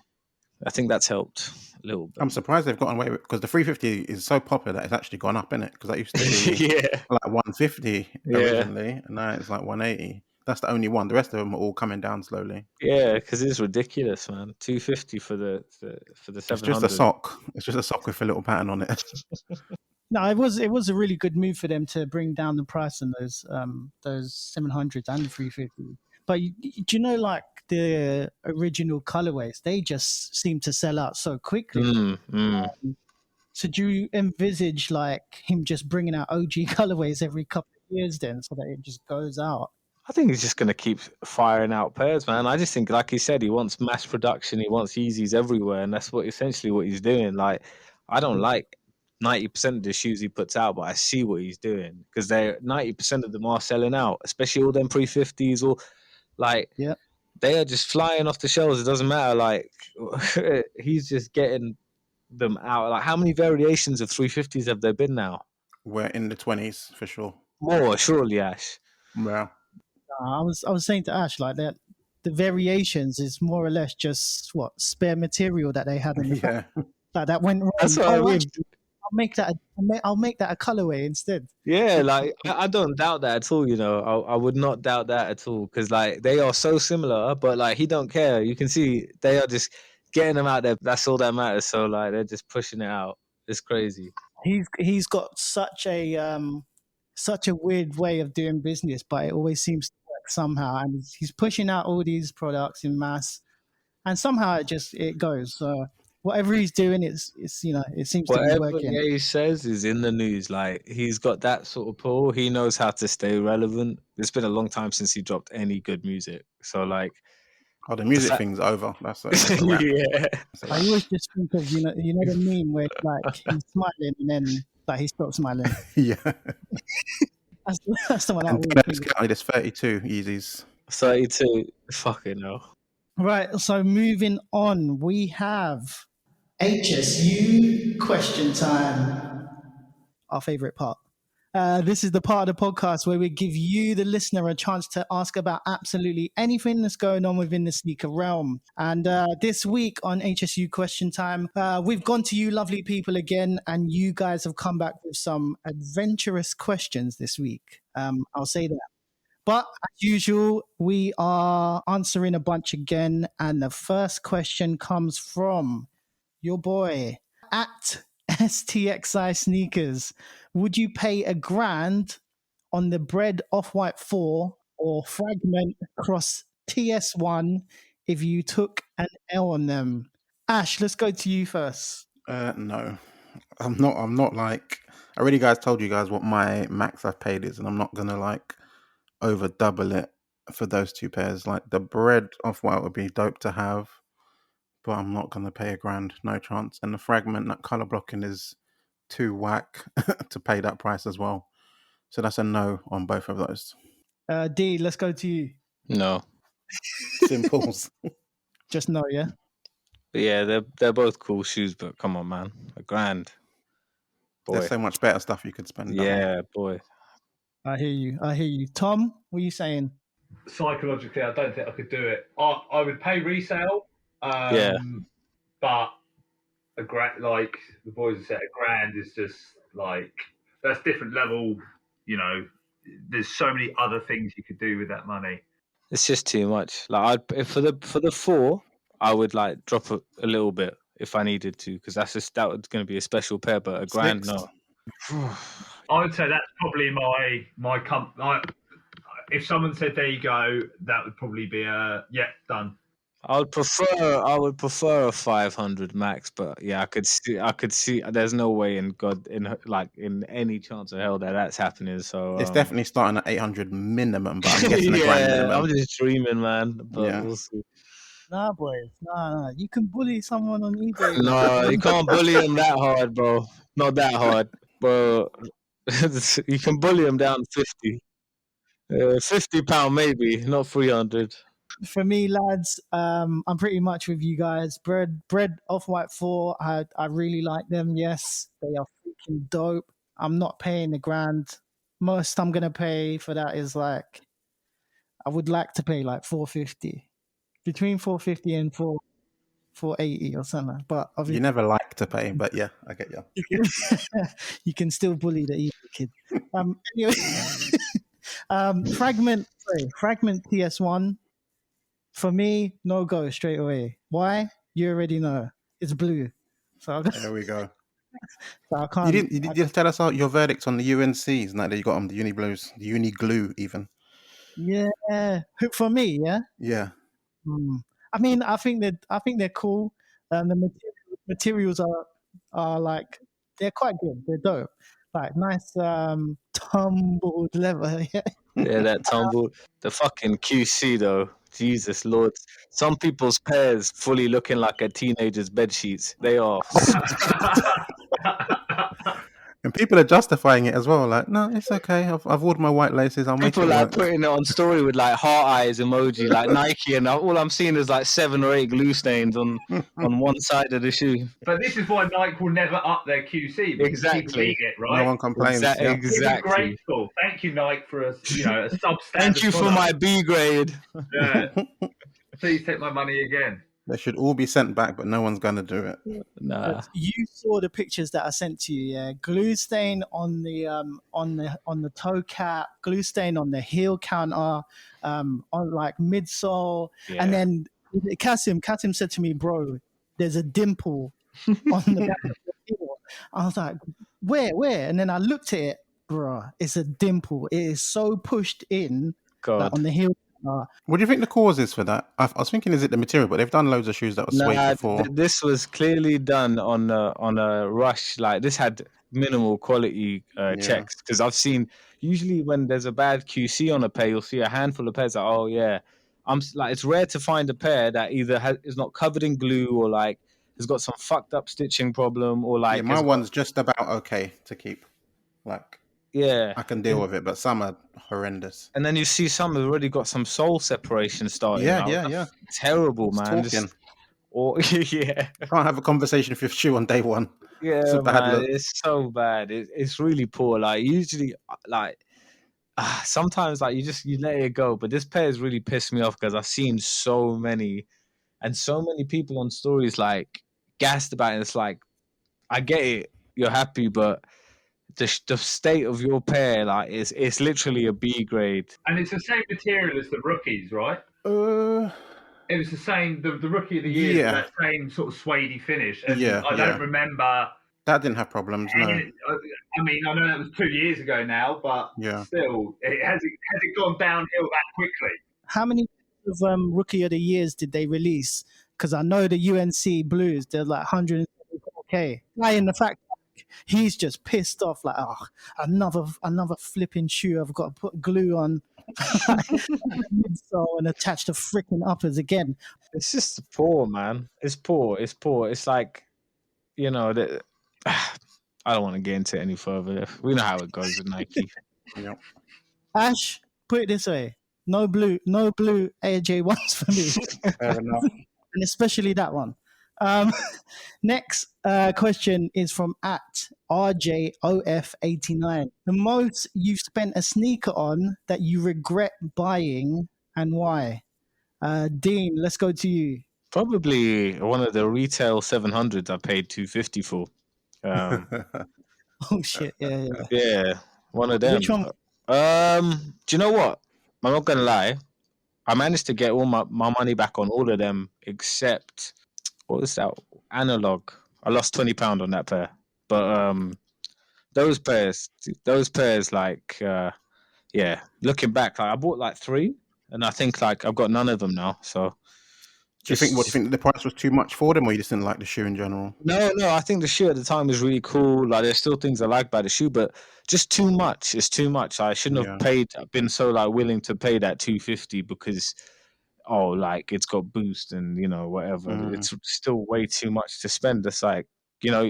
Speaker 3: I think that's helped a little bit.
Speaker 2: I'm surprised they've gotten away with it because the 350 is so popular that it's actually gone up in it because that used to be
Speaker 3: Yeah,
Speaker 2: like 150
Speaker 3: Yeah.
Speaker 2: originally and now it's like 180. That's the only one. The rest of them are all coming down slowly.
Speaker 3: yeah, because it's ridiculous, man. 250 for the for the
Speaker 2: It's just
Speaker 3: 700.
Speaker 2: a sock. It's just a sock with a little pattern on it.
Speaker 1: No, it was a really good move for them to bring down the price on those 700s and the 350. But do you know, like the original colorways, they just seem to sell out so quickly. So do you envisage like him just bringing out OG colorways every couple of years then, so that it just goes out?
Speaker 3: I think he's just going to keep firing out pairs, man. I just think, like he said, he wants mass production. He wants Yeezys everywhere, and that's essentially what he's doing. Like, I don't like 90% of the shoes he puts out, but I see what he's doing because 90% of them are selling out, especially all them pre-50s or like
Speaker 1: Yeah.
Speaker 3: they are just flying off the shelves. It doesn't matter. Like he's just getting them out. Like, how many variations of 350s have there been now?
Speaker 2: We're in the 20s for sure.
Speaker 3: More, surely, Ash.
Speaker 2: Yeah.
Speaker 1: I was saying to Ash like that the variations is more or less just what spare material that they had in the
Speaker 2: Yeah.
Speaker 1: like that went wrong.
Speaker 3: That's what I mean.
Speaker 1: Actually, I'll make that a colorway instead.
Speaker 3: Yeah, like I don't doubt that at all. You know, I would not doubt that at all because like they are so similar, but like he don't care. You can see they are just getting them out there. That's all that matters. So like they're just pushing it out. It's crazy.
Speaker 1: He's got such a weird way of doing business, but it always seems to work somehow. And he's pushing out all these products in mass, and somehow it goes. So whatever he's doing, it's it seems to be
Speaker 3: Whatever
Speaker 1: working.
Speaker 3: Ye says is in the news. Like he's got that sort of pull. He knows how to stay relevant. It's been a long time since he dropped any good music. So like,
Speaker 2: Oh, the music thing's over. That's a wrap.
Speaker 3: yeah.
Speaker 2: That's a
Speaker 1: I
Speaker 2: wrap.
Speaker 1: always just think of the meme where like he's smiling and then like he stops smiling.
Speaker 2: Yeah.
Speaker 1: That's the one I
Speaker 2: And
Speaker 1: always
Speaker 2: don't
Speaker 1: think of.
Speaker 2: discount this 32 Yeezys.
Speaker 3: 32. Fucking hell.
Speaker 1: Right, so moving on, we have HSU question time. Our favorite part. This is the part of the podcast where we give you, the listener, a chance to ask about absolutely anything that's going on within the sneaker realm. And this week on HSU Question Time, we've gone to you lovely people again, and you guys have come back with some adventurous questions this week. I'll say that. But as usual, we are answering a bunch again. And the first question comes from your boy at STXI Sneakers. Would you pay $1,000 on the Bread Off-White 4 or Fragment Cross TS1 if you took an L on them? Ash, let's go to you first.
Speaker 2: No, I'm not. I'm not like. I already told you guys what my max I've paid is, and I'm not gonna like over double it for those two pairs. Like the Bread Off-White would be dope to have, but I'm not gonna pay $1,000. No chance. And the Fragment, that color blocking is too whack to pay that price as well. So that's a no on both of those.
Speaker 1: D, let's go to you.
Speaker 3: No.
Speaker 2: Simples.
Speaker 1: Just no, yeah?
Speaker 3: But yeah, they're both cool shoes, but come on, man. $1,000. Boy.
Speaker 2: There's so much better stuff you could spend.
Speaker 3: Yeah, boy.
Speaker 1: I hear you. Tom, what are you saying?
Speaker 4: Psychologically, I don't think I could do it. I would pay resale,
Speaker 3: Yeah.
Speaker 4: but like the boys have said, $1,000 is just like that's different level. You know, there's so many other things you could do with that money.
Speaker 3: It's just too much. Like for the 4, I would like drop a little bit if I needed to, because that was going to be a special pair. But $1,000, no.
Speaker 4: I would say that's probably my if someone said there you go, that would probably be done.
Speaker 3: I would prefer a 500 max, but yeah, I could see. There's no way in any chance of hell that's happening. So
Speaker 2: it's definitely starting at 800 minimum, but I'm guessing $1,000 minimum.
Speaker 3: I'm just dreaming, man. But we'll see.
Speaker 1: Nah, boys. Nah. You can bully someone on eBay.
Speaker 3: No, you can't bully them that hard, bro. Not that hard, bro. You can bully them down 50. £50 maybe, not 300.
Speaker 1: For me, lads, I'm pretty much with you guys. Bread Off-White 4, I really like them. Yes, they are freaking dope. I'm not paying $1,000. Most I'm gonna pay for that is like, I would like to pay like $450, between $450 and $480 or something. But obviously,
Speaker 2: you never like to pay, but yeah, I get you.
Speaker 1: You can still bully the evil kid. Anyway, Fragment TS1. For me, no go straight away. Why? You already know. It's blue. So
Speaker 2: there we go.
Speaker 1: So I can't.
Speaker 2: You didn't tell us your verdict on the UNCs. Now that you got them, the Uni Blues, the Uni Glue, even.
Speaker 1: Yeah, for me, yeah.
Speaker 2: Yeah.
Speaker 1: I mean, I think they're cool. The materials are like, they're quite good. They're dope. Like nice tumbled leather.
Speaker 3: Yeah, that tumbled. The fucking QC though. Jesus Lord. Some people's pairs fully looking like a teenager's bed sheets. They are.
Speaker 2: And people are justifying it as well. Like, no, it's okay. I've ordered my white laces. I'll make it
Speaker 3: People
Speaker 2: work.
Speaker 3: like putting it on story with like heart eyes emoji, like Nike, and all I'm seeing is like 7 or 8 glue stains on one side of the shoe.
Speaker 4: But this is why Nike will never up their QC.
Speaker 3: Exactly.
Speaker 4: It, right?
Speaker 2: No one complains.
Speaker 3: Exactly.
Speaker 4: Grateful. Thank you, Nike, for a substandard.
Speaker 3: Thank you for my B grade.
Speaker 4: Yeah. Please take my money again.
Speaker 2: They should all be sent back, but no one's gonna do it.
Speaker 3: Nah.
Speaker 1: You saw the pictures that I sent to you, yeah. Glue stain on the toe cap, glue stain on the heel counter, on like midsole, and then Kasim said to me, "Bro, there's a dimple on the back of the heel." I was like, "Where?" And then I looked at it, bro. It's a dimple. It is so pushed in like, on the heel.
Speaker 2: What do you think the cause is for that? I was thinking, is it the material? But they've done loads of shoes that were suede before.
Speaker 3: This was clearly done on a rush. Like this had minimal quality checks, because I've seen usually when there's a bad QC on a pair, you'll see a handful of pairs. Like, oh yeah, it's rare to find a pair that either is not covered in glue or like has got some fucked up stitching problem or like.
Speaker 2: Yeah, my one's just about okay to keep. Like.
Speaker 3: Yeah,
Speaker 2: I can deal with it, but some are horrendous.
Speaker 3: And then you see some have already got some sole separation starting.
Speaker 2: Yeah.
Speaker 3: Terrible, man.
Speaker 2: Yeah. Can't have a conversation with your shoe on day one.
Speaker 3: Yeah,
Speaker 2: it's a bad look.
Speaker 3: It's so bad. It's really poor. Like usually, like sometimes, like you let it go. But this pair has really pissed me off because I've seen so many people on stories like gassed about it. It's like, I get it, you're happy, but the state of your pair, like it's literally a B grade.
Speaker 4: And it's the same material as the rookies, right? It was the same. The rookie of the year,
Speaker 2: Yeah.
Speaker 4: that same sort of suedey finish, and
Speaker 2: Yeah,
Speaker 4: I
Speaker 2: yeah.
Speaker 4: don't remember.
Speaker 2: That didn't have problems, no.
Speaker 4: I mean, I know that was 2 years ago now, but
Speaker 2: Yeah.
Speaker 4: still, has it gone downhill that quickly?
Speaker 1: How many of Rookie of the Years did they release? Because I know the UNC Blues, they're like 174K. Guy in the fact he's just pissed off, like, oh, another flipping shoe. I've got to put glue on midsole and attach the freaking uppers again.
Speaker 3: It's just poor, man. It's poor. It's poor. It's like, you know, I don't want to get into it any further. We know how it goes with Nike.
Speaker 2: Yeah.
Speaker 1: Ash, put it this way: no blue AJ ones for me.
Speaker 2: Fair enough.
Speaker 1: And especially that one. Next question is from @RJOF89. The most you've spent a sneaker on that you regret buying and why? Dean, let's go to you.
Speaker 3: Probably one of the retail 700s I paid $250 for.
Speaker 1: Oh shit! Yeah.
Speaker 3: Yeah, one of them.
Speaker 1: Which one?
Speaker 3: Do you know what? I'm not gonna lie. I managed to get all my money back on all of them except what was that? Analog. I lost £20 on that pair. But those pairs, like yeah. Looking back, like I bought like 3, and I think like I've got none of them now. So
Speaker 2: Do you think the price was too much for them, or you just didn't like the shoe in general?
Speaker 3: No. I think the shoe at the time was really cool. Like, there's still things I like about the shoe, but just too much. It's too much. I shouldn't have been so like willing to pay that $250 because, like it's got Boost and whatever. It's still way too much to spend. It's like,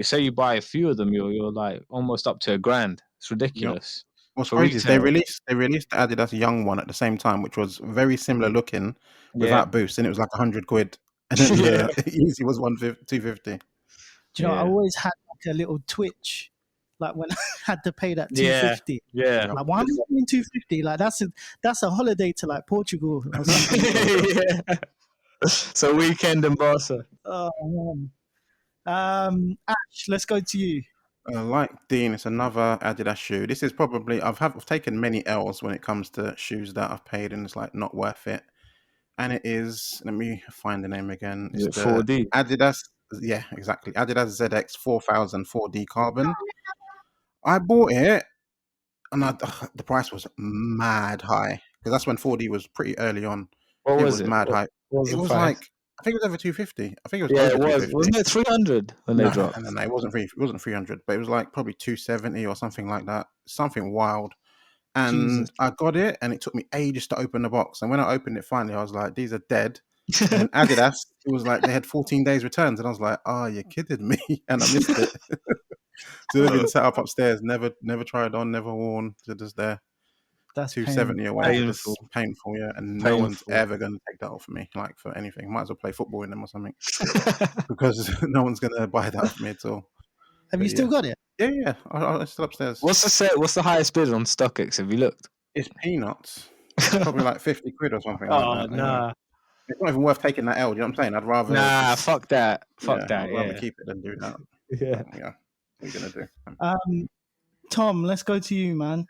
Speaker 3: say you buy a few of them, you're like almost up to $1,000. It's ridiculous.
Speaker 2: Yep. What's crazy is they released the Adidas Young one at the same time, which was very similar looking without Boost, and it was like £100, and then the Yeezy was $250.
Speaker 1: Do you know? I always had like a little twitch, like when I had to pay that $250.
Speaker 3: Yeah.
Speaker 1: Like, why am I paying $250? Like that's a holiday to like Portugal or something.
Speaker 3: So weekend in Barca.
Speaker 1: Oh man. Ash, let's go to you.
Speaker 2: Like Dean, it's another Adidas shoe. This is probably I've taken many L's when it comes to shoes that I've paid and it's like not worth it. And it is, let me find the name again. It's the
Speaker 3: 4D.
Speaker 2: Adidas, yeah, exactly. Adidas ZX 4000 4D Carbon. I bought it, and the price was mad high because that's when 4D was pretty early on.
Speaker 3: What was it?
Speaker 2: Mad high.
Speaker 3: What
Speaker 2: it was
Speaker 3: price?
Speaker 2: like, I think it was over 250. I think it was
Speaker 3: Yeah,
Speaker 2: over
Speaker 3: it was.
Speaker 2: 250.
Speaker 3: Wasn't it 300 when they dropped?
Speaker 2: No, it wasn't 300, but it was like probably 270 or something like that. Something wild. And
Speaker 1: Jesus.
Speaker 2: I got it, and it took me ages to open the box. And when I opened it finally, I was like, these are dead. And Adidas, it was like they had 14 days returns. And I was like, oh, you're kidding me. And I missed it. So they've been set up upstairs, never tried on, never worn. They're just there.
Speaker 1: That's
Speaker 2: 270 or whatever.
Speaker 3: Painful.
Speaker 2: Painful, yeah. And no one's ever going to take that off me, like for anything. Might as well play football in them or something. Because no one's going to buy that off me at all.
Speaker 1: Have you still got it?
Speaker 2: Yeah. It's still upstairs.
Speaker 3: What's the highest bid on StockX? Have you looked?
Speaker 2: It's peanuts. It's probably like 50 quid or something like that.
Speaker 3: Nah.
Speaker 2: Yeah. It's not even worth taking that L. Do you know what I'm saying? I'd rather.
Speaker 3: Fuck that. Fuck that.
Speaker 2: I'd rather keep it than do that.
Speaker 3: Yeah.
Speaker 2: Yeah. What are you gonna do?
Speaker 1: Tom, let's go to you, man.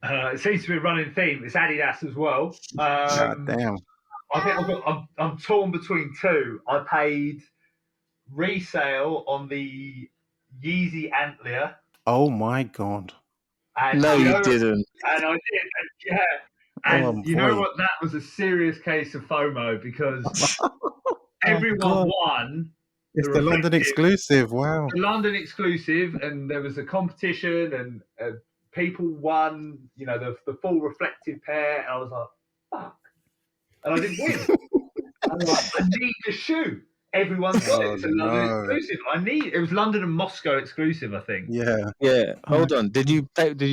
Speaker 4: It seems to be a running theme. It's Adidas as well.
Speaker 2: God damn.
Speaker 4: I think I'm torn between 2. I paid resale on the Yeezy Antler.
Speaker 2: Oh my god.
Speaker 4: And
Speaker 3: No, you didn't.
Speaker 4: And I did. Yeah. And you know what? That was a serious case of FOMO because everyone won.
Speaker 2: It's the London exclusive. Wow.
Speaker 4: The London exclusive, and there was a competition, and people won. The full reflective pair. And I was like, "Fuck!" And I didn't win. I'm like, I need the shoe. Everyone's got it. It's a London exclusive. It was London and Moscow exclusive, I think.
Speaker 2: Yeah.
Speaker 3: Hold on. Did you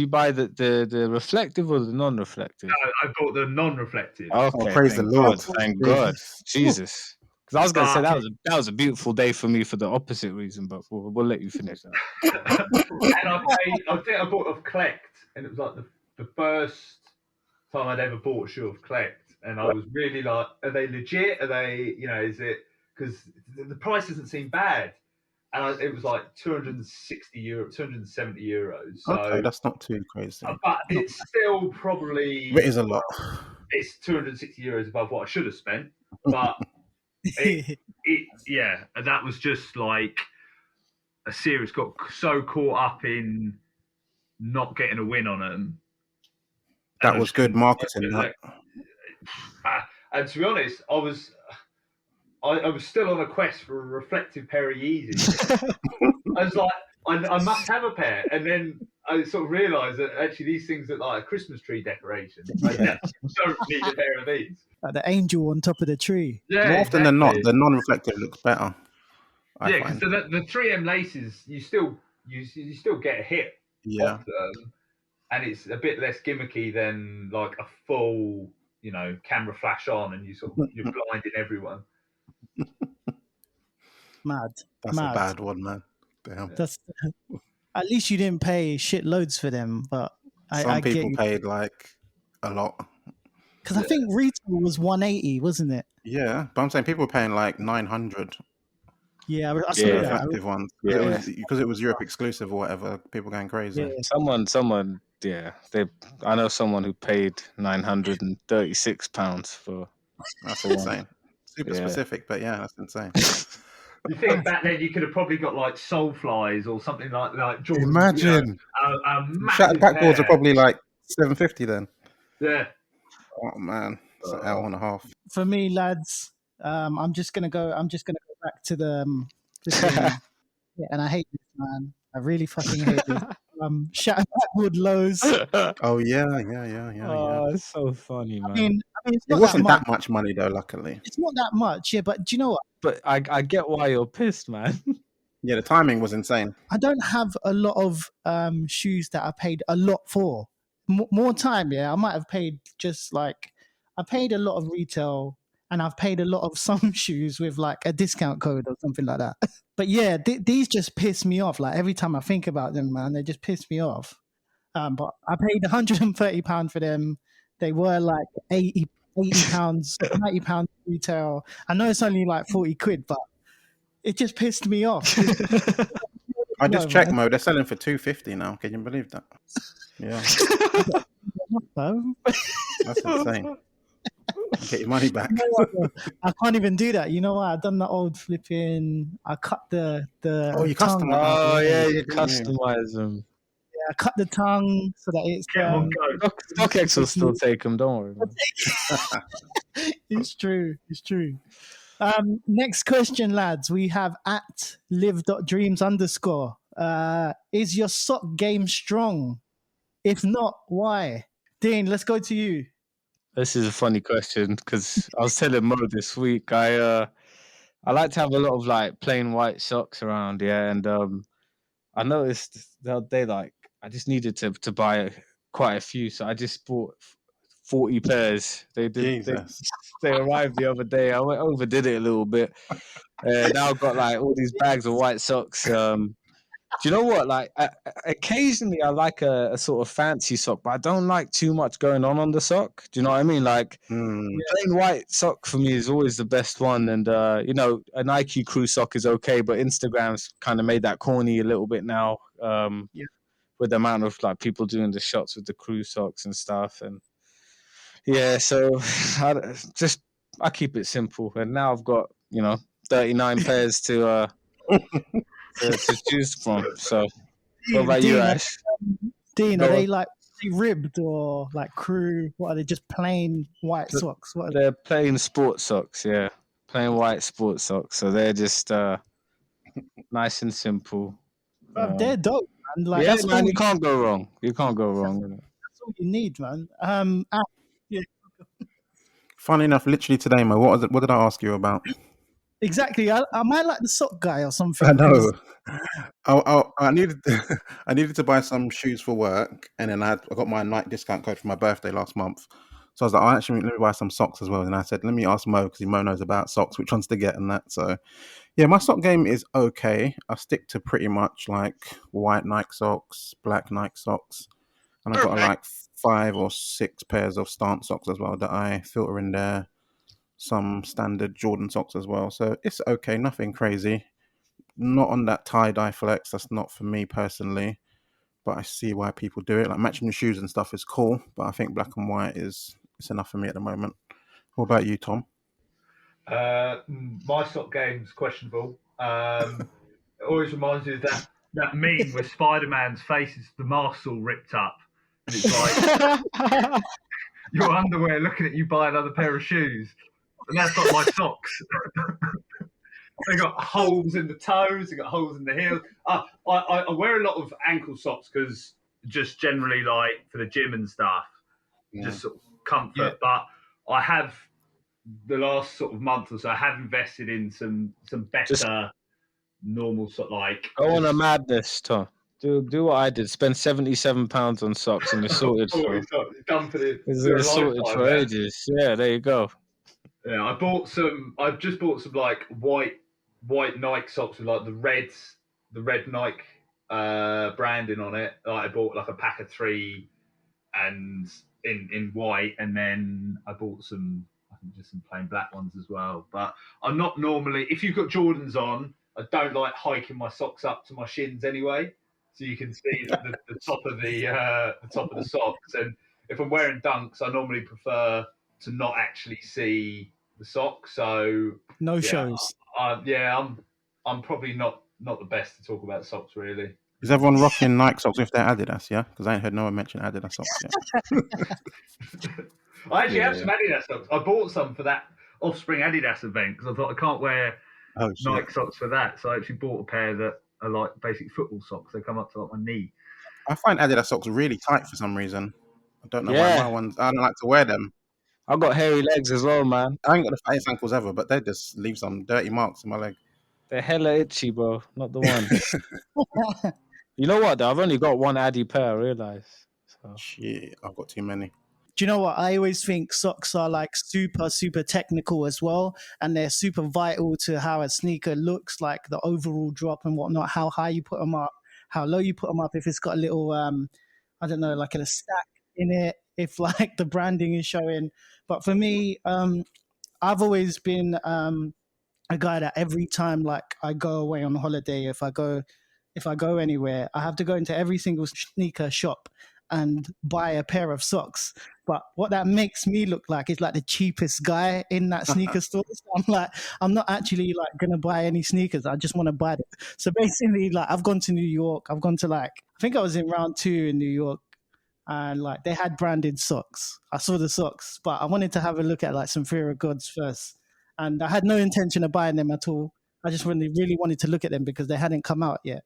Speaker 3: buy the reflective or the non-reflective?
Speaker 4: No, I bought the non-reflective.
Speaker 3: Okay.
Speaker 2: Praise the Lord.
Speaker 3: Thank God. Jesus. Because I was going to say that was a beautiful day for me for the opposite reason, but we'll let you finish that.
Speaker 4: And I bought off Collect, and it was like the first time I'd ever bought a shoe off Collect, and I was really like, are they legit? Are they, is it? Because the price doesn't seem bad. and it was like 260 euro, 270 euros. So,
Speaker 2: Okay, that's not too crazy.
Speaker 4: but it's still probably
Speaker 2: It is a lot.
Speaker 4: it's 260 euros above what I should have spent. But yeah, and that was just like a series got so caught up in not getting a win on them.
Speaker 2: That was good marketing.
Speaker 4: And to be honest, I was still on a quest for a reflective pair of Yeezys. I was like, I must have a pair, and then I sort of realised that actually these things look like a Christmas tree decoration. I don't need a pair of these.
Speaker 1: Like the angel on top of the tree.
Speaker 4: Yeah,
Speaker 2: More often than not, the non-reflective looks better.
Speaker 4: Yeah, because the 3M laces, you still get a hit off them, and it's a bit less gimmicky than like a full, camera flash on, and you're blinding everyone.
Speaker 1: Mad.
Speaker 2: That's a bad one, man. Damn.
Speaker 1: That's at least you didn't pay shit loads for them, but
Speaker 2: some
Speaker 1: I
Speaker 2: people
Speaker 1: get you.
Speaker 2: paid like a lot.
Speaker 1: Because I think retail was 180, wasn't it?
Speaker 2: Yeah, but I'm saying people were paying like 900.
Speaker 1: Yeah, I
Speaker 2: saw that. Reflective ones.
Speaker 3: Yeah,
Speaker 2: because it was Europe exclusive or whatever. People going crazy.
Speaker 1: Yeah.
Speaker 3: Someone, yeah. I know someone who paid £936 for.
Speaker 2: That's insane. Super specific, but yeah, that's insane.
Speaker 4: You think back then you could have probably got like Soulflies or something like Jordan.
Speaker 2: Imagine.
Speaker 4: Massive
Speaker 2: backboards are probably like $750 then.
Speaker 4: Yeah.
Speaker 2: Oh man, it's an hour and a half.
Speaker 1: For me, lads, I'm just gonna go back to the thing. Yeah, and I hate this, man. I really fucking hate this. Shout backward lows.
Speaker 2: Oh yeah.
Speaker 3: Oh, it's so funny, man.
Speaker 1: I mean it's
Speaker 2: it
Speaker 1: not
Speaker 2: wasn't
Speaker 1: that
Speaker 2: much money though, luckily.
Speaker 1: It's not that much, yeah. But do you know what?
Speaker 3: But I get why you're pissed, man.
Speaker 2: Yeah, the timing was insane.
Speaker 1: I don't have a lot of shoes that I paid a lot for. More time, yeah. I might have paid just like I paid a lot of retail, and I've paid a lot of some shoes with like a discount code or something like that. But yeah, these just piss me off. Like every time I think about them, man, they just piss me off. But I paid £130 for them. They were like £80, £90 retail. I know it's only like 40 quid, but it just pissed me off.
Speaker 2: I just checked, Mo. They're selling for $250 now. Can you believe that? Yeah. That's insane. Get your money back.
Speaker 1: I can't even do that. You know what? I've done the old flipping. I cut the.
Speaker 2: Oh, you
Speaker 1: tongue.
Speaker 2: customize.
Speaker 3: Oh yeah, you customize them.
Speaker 1: Yeah, I cut the tongue so that it's.
Speaker 3: StockX will still take them. Don't worry.
Speaker 1: It's true. It's true. Next question, lads. We have at live.dreams_. Is your sock game strong? If not, why? Dean, let's go to you.
Speaker 3: This is a funny question because I was telling Mo this week. I like to have a lot of like plain white socks around, yeah. And I noticed the other day, like I just needed to buy quite a few, so I just bought 40 pairs. They arrived the other day. I overdid it a little bit. Now I've got like all these bags of white socks. Do you know what? Like, occasionally I like a sort of fancy sock, but I don't like too much going on the sock. Do you know what I mean? Like, plain white sock for me is always the best one. And, a Nike Crew sock is okay, but Instagram's kind of made that corny a little bit now with the amount of, like, people doing the shots with the Crew socks and stuff. And, yeah, so I keep it simple. And now I've got, 39 pairs to choose from. So, what about you, Ash?
Speaker 1: Dean, are they like ribbed or like Crew? What are they? Just plain white socks?
Speaker 3: They're plain sports socks, yeah. Plain white sports socks. So they're just nice and simple.
Speaker 1: They're dope, man. Like,
Speaker 3: yeah, man, you can't go wrong. You can't go wrong.
Speaker 1: That's all you need, man. Yeah.
Speaker 2: Funny enough, literally today, Mo, what did I ask you about?
Speaker 1: Exactly. I might like the sock guy or something.
Speaker 2: I know. I needed to buy some shoes for work, and then I got my Nike discount code for my birthday last month. So I was like, let me buy some socks as well. And I said, let me ask Mo, because Mo knows about socks, which ones to get and that. So yeah, my sock game is okay. I stick to pretty much like white Nike socks, black Nike socks, and I've got like 5 or 6 pairs of stance socks as well that I filter in there. Some standard Jordan socks as well. So it's okay, nothing crazy. not on that tie-dye flex. That's not for me personally. But I see why people do it. Like matching the shoes and stuff is cool, but I think black and white it's enough for me at the moment. What about you, Tom?
Speaker 4: My sock game's questionable. It always reminds me of that meme where Spider-Man's face is the mask all ripped up, and it's like your underwear looking at you buy another pair of shoes, and that's like my socks. They got holes in the toes, they got holes in the heels. I wear a lot of ankle socks because just generally like for the gym and stuff, just sort of comfort.
Speaker 1: Yeah.
Speaker 4: But I have the last sort of month or so, I have invested in some better
Speaker 3: Just-
Speaker 4: normal sort of like.
Speaker 3: Go on a madness, Tom. Do what I did. Spend £77 on socks and you're sorted for.
Speaker 4: It's done for the
Speaker 3: It's sorted for ages. Yeah, there you go.
Speaker 4: Yeah, I've just bought some like white Nike socks with like the red Nike branding on it. Like, I bought like a pack of 3 and in white, and then I bought some, I think, just some plain black ones as well. But I'm not normally, if you've got Jordans on, I don't like hiking my socks up to my shins anyway, so you can see the top of the socks. And if I'm wearing Dunks, I normally prefer to not actually see the socks. So
Speaker 1: No shows.
Speaker 4: I'm probably not the best to talk about socks, really.
Speaker 2: Is everyone rocking Nike socks if they're Adidas? Yeah, because I ain't heard no one mention Adidas socks yet.
Speaker 4: I actually have some Adidas socks. I bought some for that Offspring Adidas event because I thought I can't wear Nike socks for that. So I actually bought a pair that are like basic football socks. They come up to like my knee.
Speaker 2: I find Adidas socks really tight for some reason. I don't know why my ones. I don't like to wear them.
Speaker 3: I've got hairy legs as well, man.
Speaker 2: I ain't got the fattest ankles ever, but they just leave some dirty marks in my leg.
Speaker 3: They're hella itchy, bro. Not the one. You know what, though? I've only got one Addy pair, I realise. So.
Speaker 2: Shit, I've got too many.
Speaker 1: Do you know what? I always think socks are like super, super technical as well. And they're super vital to how a sneaker looks, like the overall drop and whatnot, how high you put them up, how low you put them up, if it's got a little, I don't know, like a stack in it, if like the branding is showing. But for me, I've always been a guy that every time like I go away on holiday, if I go anywhere, I have to go into every single sneaker shop and buy a pair of socks. But what that makes me look like is like the cheapest guy in that sneaker store. So I'm not actually like gonna buy any sneakers. I just want to buy them. So basically, like I've gone to New York. I've gone to I think I was in round 2 in New York, and like they had branded socks. I saw the socks, but I wanted to have a look at like some Fear of Gods first, and I had no intention of buying them at all. I just really wanted to look at them because they hadn't come out yet.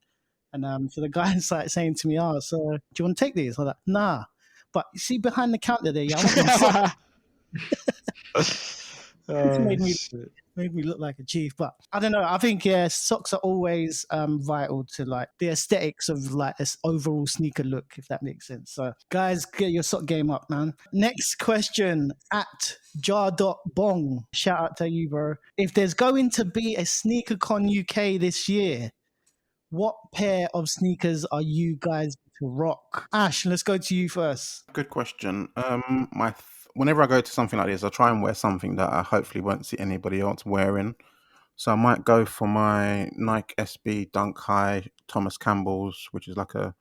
Speaker 1: And so the guy's like saying to me, "Oh, so do you want to take these?" I'm like, "Nah." But you see behind the counter there, I want them socks. Made me look like a chief. But I don't know. I think socks are always vital to like the aesthetics of like this overall sneaker look, if that makes sense. So guys, get your sock game up, man. Next question at jar.bong. Shout out to you, bro. If there's going to be a SneakerCon UK this year, what pair of sneakers are you guys to rock? Ash, let's go to you first.
Speaker 2: Good question. Whenever I go to something like this, I try and wear something that I hopefully won't see anybody else wearing. So I might go for my Nike SB Dunk High Thomas Campbell's, which is like a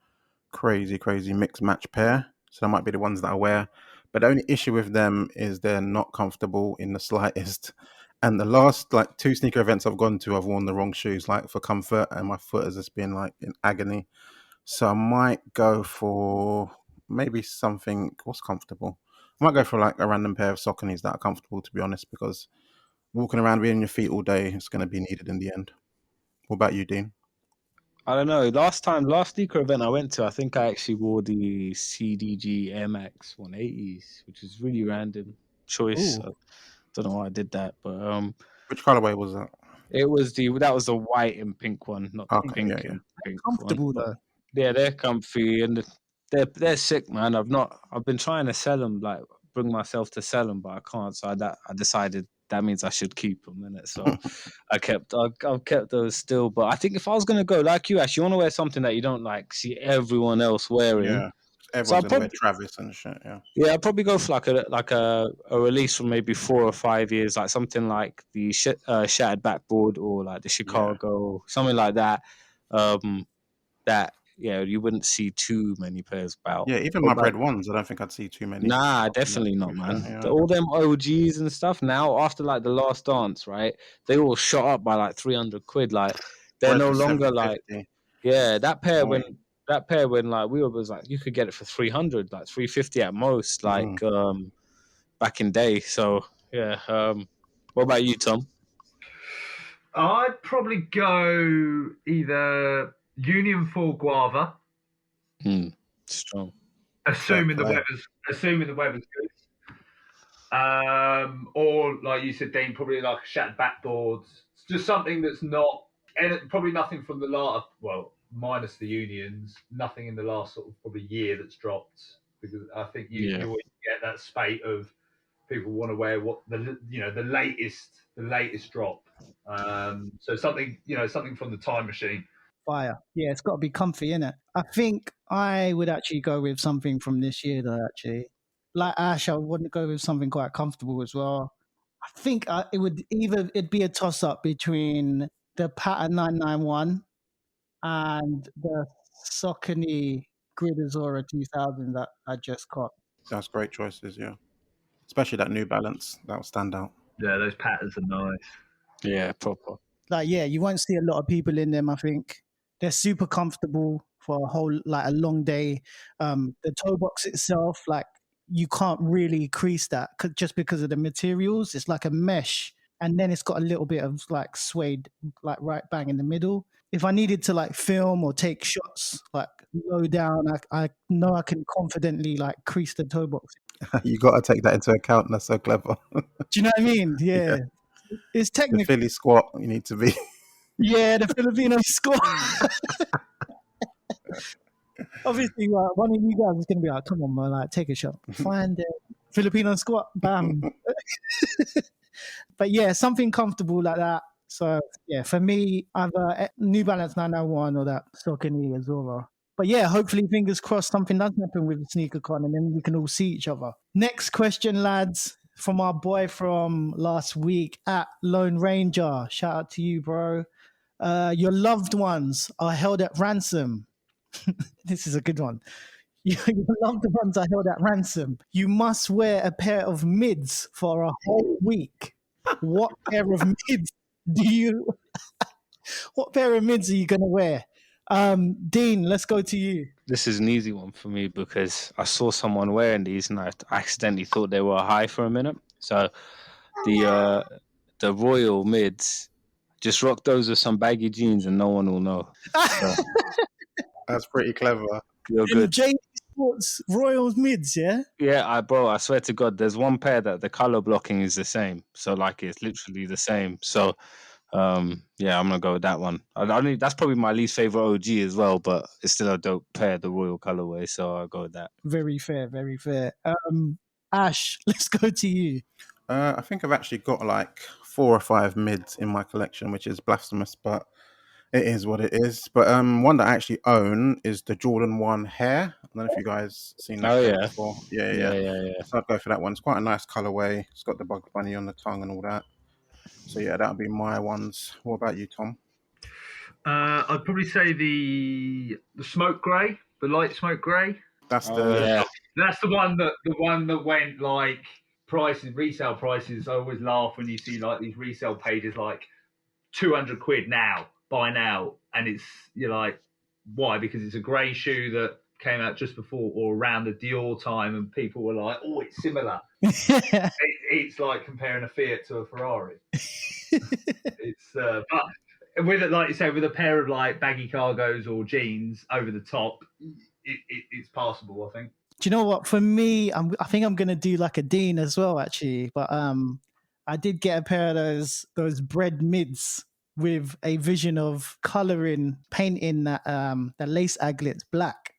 Speaker 2: crazy mixed match pair. So that might be the ones that I wear. But the only issue with them is they're not comfortable in the slightest. And the last 2 sneaker events I've gone to, I've worn the wrong shoes, like for comfort, and my foot has just been like in agony. So I might go for maybe something, what's comfortable? I might go for like a random pair of Sauconys that are comfortable, to be honest, because walking around being on your feet all day is going to be needed in the end. What about you, Dean?
Speaker 3: I don't know. Last sneaker event I went to, I think I actually wore the CDG Air Max 180s, which is really random choice. I don't know why I did that, but
Speaker 2: which colorway was that?
Speaker 3: It was the white and pink one, not the pink and pink
Speaker 1: comfortable
Speaker 3: one.
Speaker 1: though.
Speaker 3: Yeah, they're comfy and they're sick, man. I've been trying to sell them, like bring myself to sell them, but I can't. So I decided that means I should keep them in it. So I've kept those still. But I think if I was gonna go like you, Ash, you want to wear something that you don't like see everyone else wearing.
Speaker 2: Yeah, Everyone's
Speaker 3: I'd
Speaker 2: gonna wear
Speaker 3: probably,
Speaker 2: Travis and shit. Yeah.
Speaker 3: yeah, I'd probably go for like a release from maybe 4 or 5 years, like something like the Shattered Backboard or like the Chicago, something like that. That you wouldn't see too many players about.
Speaker 2: Yeah, even
Speaker 3: What
Speaker 2: my
Speaker 3: about
Speaker 2: bred ones, I don't think I'd see too many.
Speaker 3: Nah,
Speaker 2: Rocking that,
Speaker 3: definitely
Speaker 2: to
Speaker 3: not,
Speaker 2: be fair.
Speaker 3: man.
Speaker 2: Yeah.
Speaker 3: All them OGs and stuff now, after like the Last Dance, right? They all shot up by like 300 quid. Like they're
Speaker 2: Bred
Speaker 3: no
Speaker 2: for
Speaker 3: longer like
Speaker 2: 750.
Speaker 3: that pair
Speaker 2: Right.
Speaker 3: when like we were was like you could get it for 300, like 350 at most, like back in day. So yeah. What about you, Tom?
Speaker 4: I'd probably go either Union 4 Guava,
Speaker 3: Strong.
Speaker 2: Fair
Speaker 4: assuming the
Speaker 2: play.
Speaker 4: weather's good. Or like you said, Dean, probably like a shattered backboards. It's just something that's not, and probably nothing from the last, well, minus the unions, nothing in the last sort of probably year that's dropped, because I think you always get that spate of people want to wear what the latest drop. So something from the time machine.
Speaker 1: Fire. Yeah, it's got to be comfy, innit? I think I would actually go with something from this year, though, actually. Like Ash, I wouldn't go with something quite comfortable as well. I think it'd be a toss up between the Pattern 991 and the Saucony Grid Azora 2000 that I just got.
Speaker 2: That's great choices. Yeah, especially that New Balance. That'll stand out.
Speaker 4: Yeah, those patterns are nice.
Speaker 3: Yeah, proper.
Speaker 1: Like, yeah, you won't see a lot of people in them. I think they're super comfortable for a long day. The toe box itself, like, you can't really crease that just because of the materials. It's like a mesh, and then it's got a little bit of like suede, like right bang in the middle. If I needed to like film or take shots like low down, I know I can confidently like crease the toe box.
Speaker 2: You got to take that into account. That's so clever.
Speaker 1: Do you know what I mean? Yeah. It's
Speaker 2: The
Speaker 1: technically,
Speaker 2: Philly squat. You need to be.
Speaker 1: yeah, the Filipino score. Obviously, one of you guys is going to be like, come on, man, like, take a shot. Find the Filipino squat, bam. But yeah, something comfortable like that. So yeah, for me, either New Balance 991 or that Saucony Azura. But yeah, hopefully, fingers crossed, something does happen with the sneaker con and then we can all see each other. Next question, lads, from our boy from last week at Lone Ranger. Shout out to you, bro. Your loved ones are held at ransom. This is a good one. Your loved ones are held at ransom. You must wear a pair of mids for a whole week. What pair of mids do you? What pair of mids are you gonna wear? Dean, let's go to you.
Speaker 3: This is an easy one for me because I saw someone wearing these and I accidentally thought they were high for a minute. So the Royal mids, just rock those with some baggy jeans and no one will know. So
Speaker 2: That's pretty clever.
Speaker 3: you're
Speaker 1: And
Speaker 3: good.
Speaker 1: J Sports Royals mids, yeah.
Speaker 3: Yeah, I swear to God, there's one pair that the color blocking is the same. So like it's literally the same. So yeah, I'm gonna go with that one. That's probably my least favorite OG as well, but it's still a dope pair, the royal colorway. So I'll go with that.
Speaker 1: Very fair, very fair. Ash, let's go to you.
Speaker 2: I think I've actually got like 4 or 5 mids in my collection, which is blasphemous, but it is what it is. But one that I actually own is the Jordan 1 Hair. I don't know if you guys seen that
Speaker 3: Oh
Speaker 2: pair
Speaker 3: yeah,
Speaker 2: before. Yeah. So I'd go for that one. It's quite a nice colorway. It's got the Bugs Bunny on the tongue and all that. So yeah, that would be my ones. What about you, Tom?
Speaker 4: I'd probably say the smoke grey, the light smoke grey.
Speaker 2: That's
Speaker 4: That's the one that went like resale prices. I always laugh when you see like these resale pages like 200 quid now, buy now, and you're like, why? Because it's a grey shoe that came out just before or around the Dior time, and people were like, oh, it's similar. It's like comparing a Fiat to a Ferrari. But with it, like you say, with a pair of like baggy cargos or jeans over the top, it's passable, I think.
Speaker 1: Do you know what? For me, I think I'm gonna do like a Dean as well, actually. But I did get a pair of those bread mids with a vision of painting that the lace aglets black,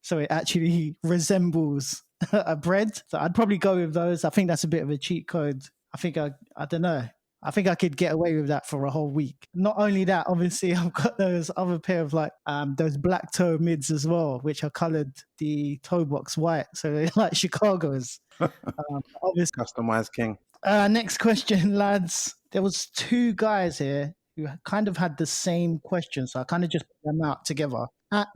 Speaker 1: so it actually resembles a bread. So I'd probably go with those. I think that's a bit of a cheat code. I think I don't know. I think I could get away with that for a whole week. Not only that, obviously I've got those other pair of like those black toe mids as well, which are coloured the toe box white, so they're like Chicago's. Obviously.
Speaker 2: Customized king.
Speaker 1: Next question, lads. There was two guys here who kind of had the same question, so I kind of just put them out together. At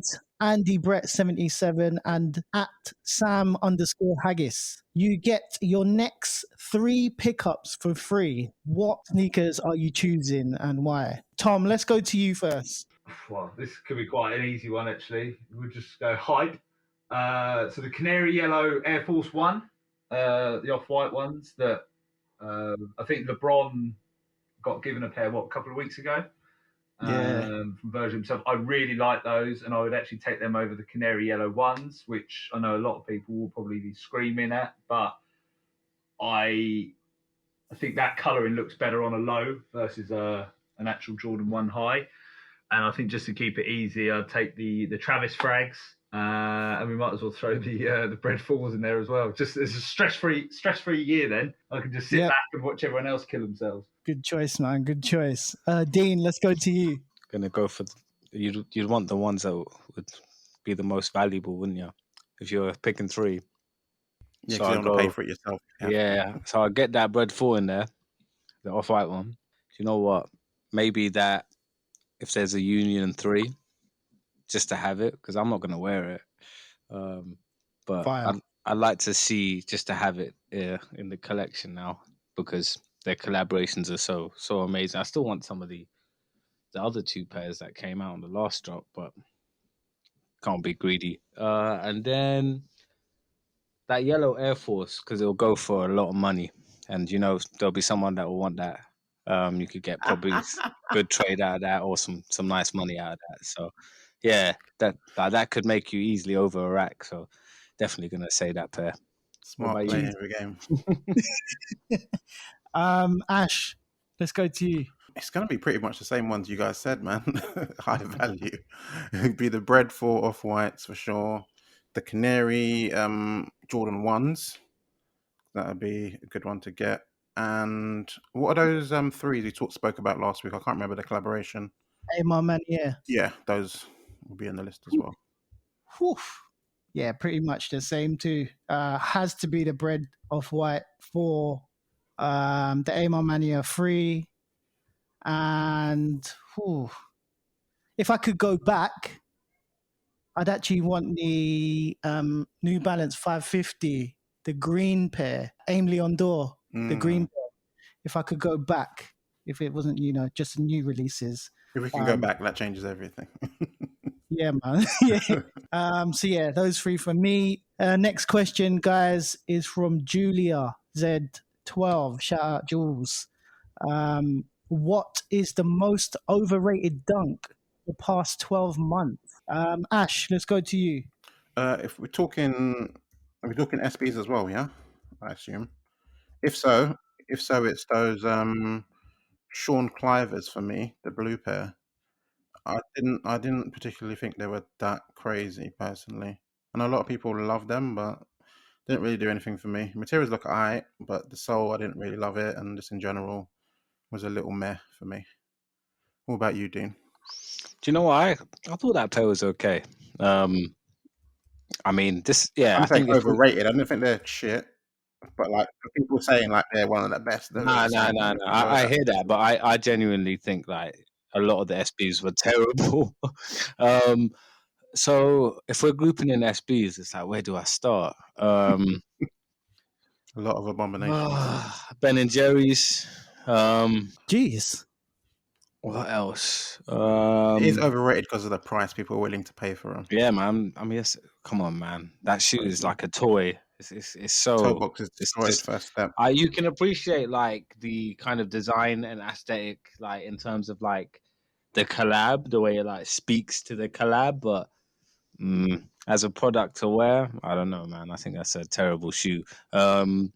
Speaker 1: Andy Brett 77 and at Sam_Haggis. You get your next 3 pickups for free. What sneakers are you choosing and why? Tom, let's go to you first.
Speaker 4: Well, this could be quite an easy one, actually. We'll just go hype. So the canary yellow Air Force One, the off-white ones that I think LeBron got given a pair, a couple of weeks ago? From Virgil himself. I really like those, and I would actually take them over the canary yellow ones, which I know a lot of people will probably be screaming at, but I think that colouring looks better on a low versus an actual Jordan 1 high. And I think just to keep it easy, I'd take the Travis frags, and we might as well throw the bread falls in there as well. Just it's a stress-free year. Then I can just sit back and watch everyone else kill themselves.
Speaker 1: Good choice, man. Good choice. Dean, let's go to you.
Speaker 3: Gonna go for you'd want the ones that would be the most valuable, wouldn't you? If you're picking 3.
Speaker 2: Yeah, because you don't want to pay for it yourself.
Speaker 3: Yeah. So I get that bread 4 in there, the off-white one. Do you know what? Maybe that if there's a Union 3, just to have it, because I'm not gonna wear it. But I'd like to see just to have it in the collection now, because their collaborations are so amazing. I still want some of the other 2 pairs that came out on the last drop, but can't be greedy. And then that yellow Air Force, because it'll go for a lot of money, and there'll be someone that will want that. You could get probably good trade out of that, or some nice money out of that. So yeah, that could make you easily over a rack. So definitely gonna say that pair.
Speaker 2: Smart play every game.
Speaker 1: Ash, let's go to you.
Speaker 2: It's going to be pretty much the same ones you guys said, man. High value. It'd be the bread 4 off-whites for sure. The canary Jordan 1s. That would be a good one to get. And what are those 3s you spoke about last week? I can't remember the collaboration.
Speaker 1: Hey, my man, yeah.
Speaker 2: Yeah, those will be on the list as well.
Speaker 1: Whew. Yeah, pretty much the same too. Has to be the bread off-white for the Amar Mania 3. And if I could go back, I'd actually want the New Balance 550, the green pair, Aim Leon Dor, the green pair. If I could go back, if it wasn't, just new releases.
Speaker 2: If we can go back, that changes everything.
Speaker 1: Yeah, man. Yeah. So yeah, those 3 for me. Next question, guys, is from Julia Z12. Shout out, Jules. What is the most overrated dunk the past 12 months? Ash, let's go to you.
Speaker 2: If we're talking SBs as well, yeah, I assume. If so, it's those Sean Clivers for me, the blue pair. I didn't particularly think they were that crazy personally. I know a lot of people love them, but didn't really do anything for me. Materials look alright, but the sole I didn't really love it, and just in general was a little meh for me. What about you, Dean?
Speaker 3: Do you know what? I thought that pair was okay. I mean, I
Speaker 2: think overrated. I don't think they're shit, but like for people saying like they're one of the best.
Speaker 3: No. I hear that, but I genuinely think like a lot of the SBs were terrible. So if we're grouping in SBs, it's like, where do I start?
Speaker 2: A lot of abominations.
Speaker 3: Ben and Jerry's.
Speaker 1: Jeez.
Speaker 3: What else?
Speaker 2: It is overrated because of the price people are willing to pay for them.
Speaker 3: Yeah, man. I mean, come on, man. That shoe is like a toy. It's so.
Speaker 2: Toe box is destroyed first step.
Speaker 3: You can appreciate like the kind of design and aesthetic, like in terms of like the collab, the way it like speaks to the collab, but as a product to wear, I don't know, man. I think that's a terrible shoe. There's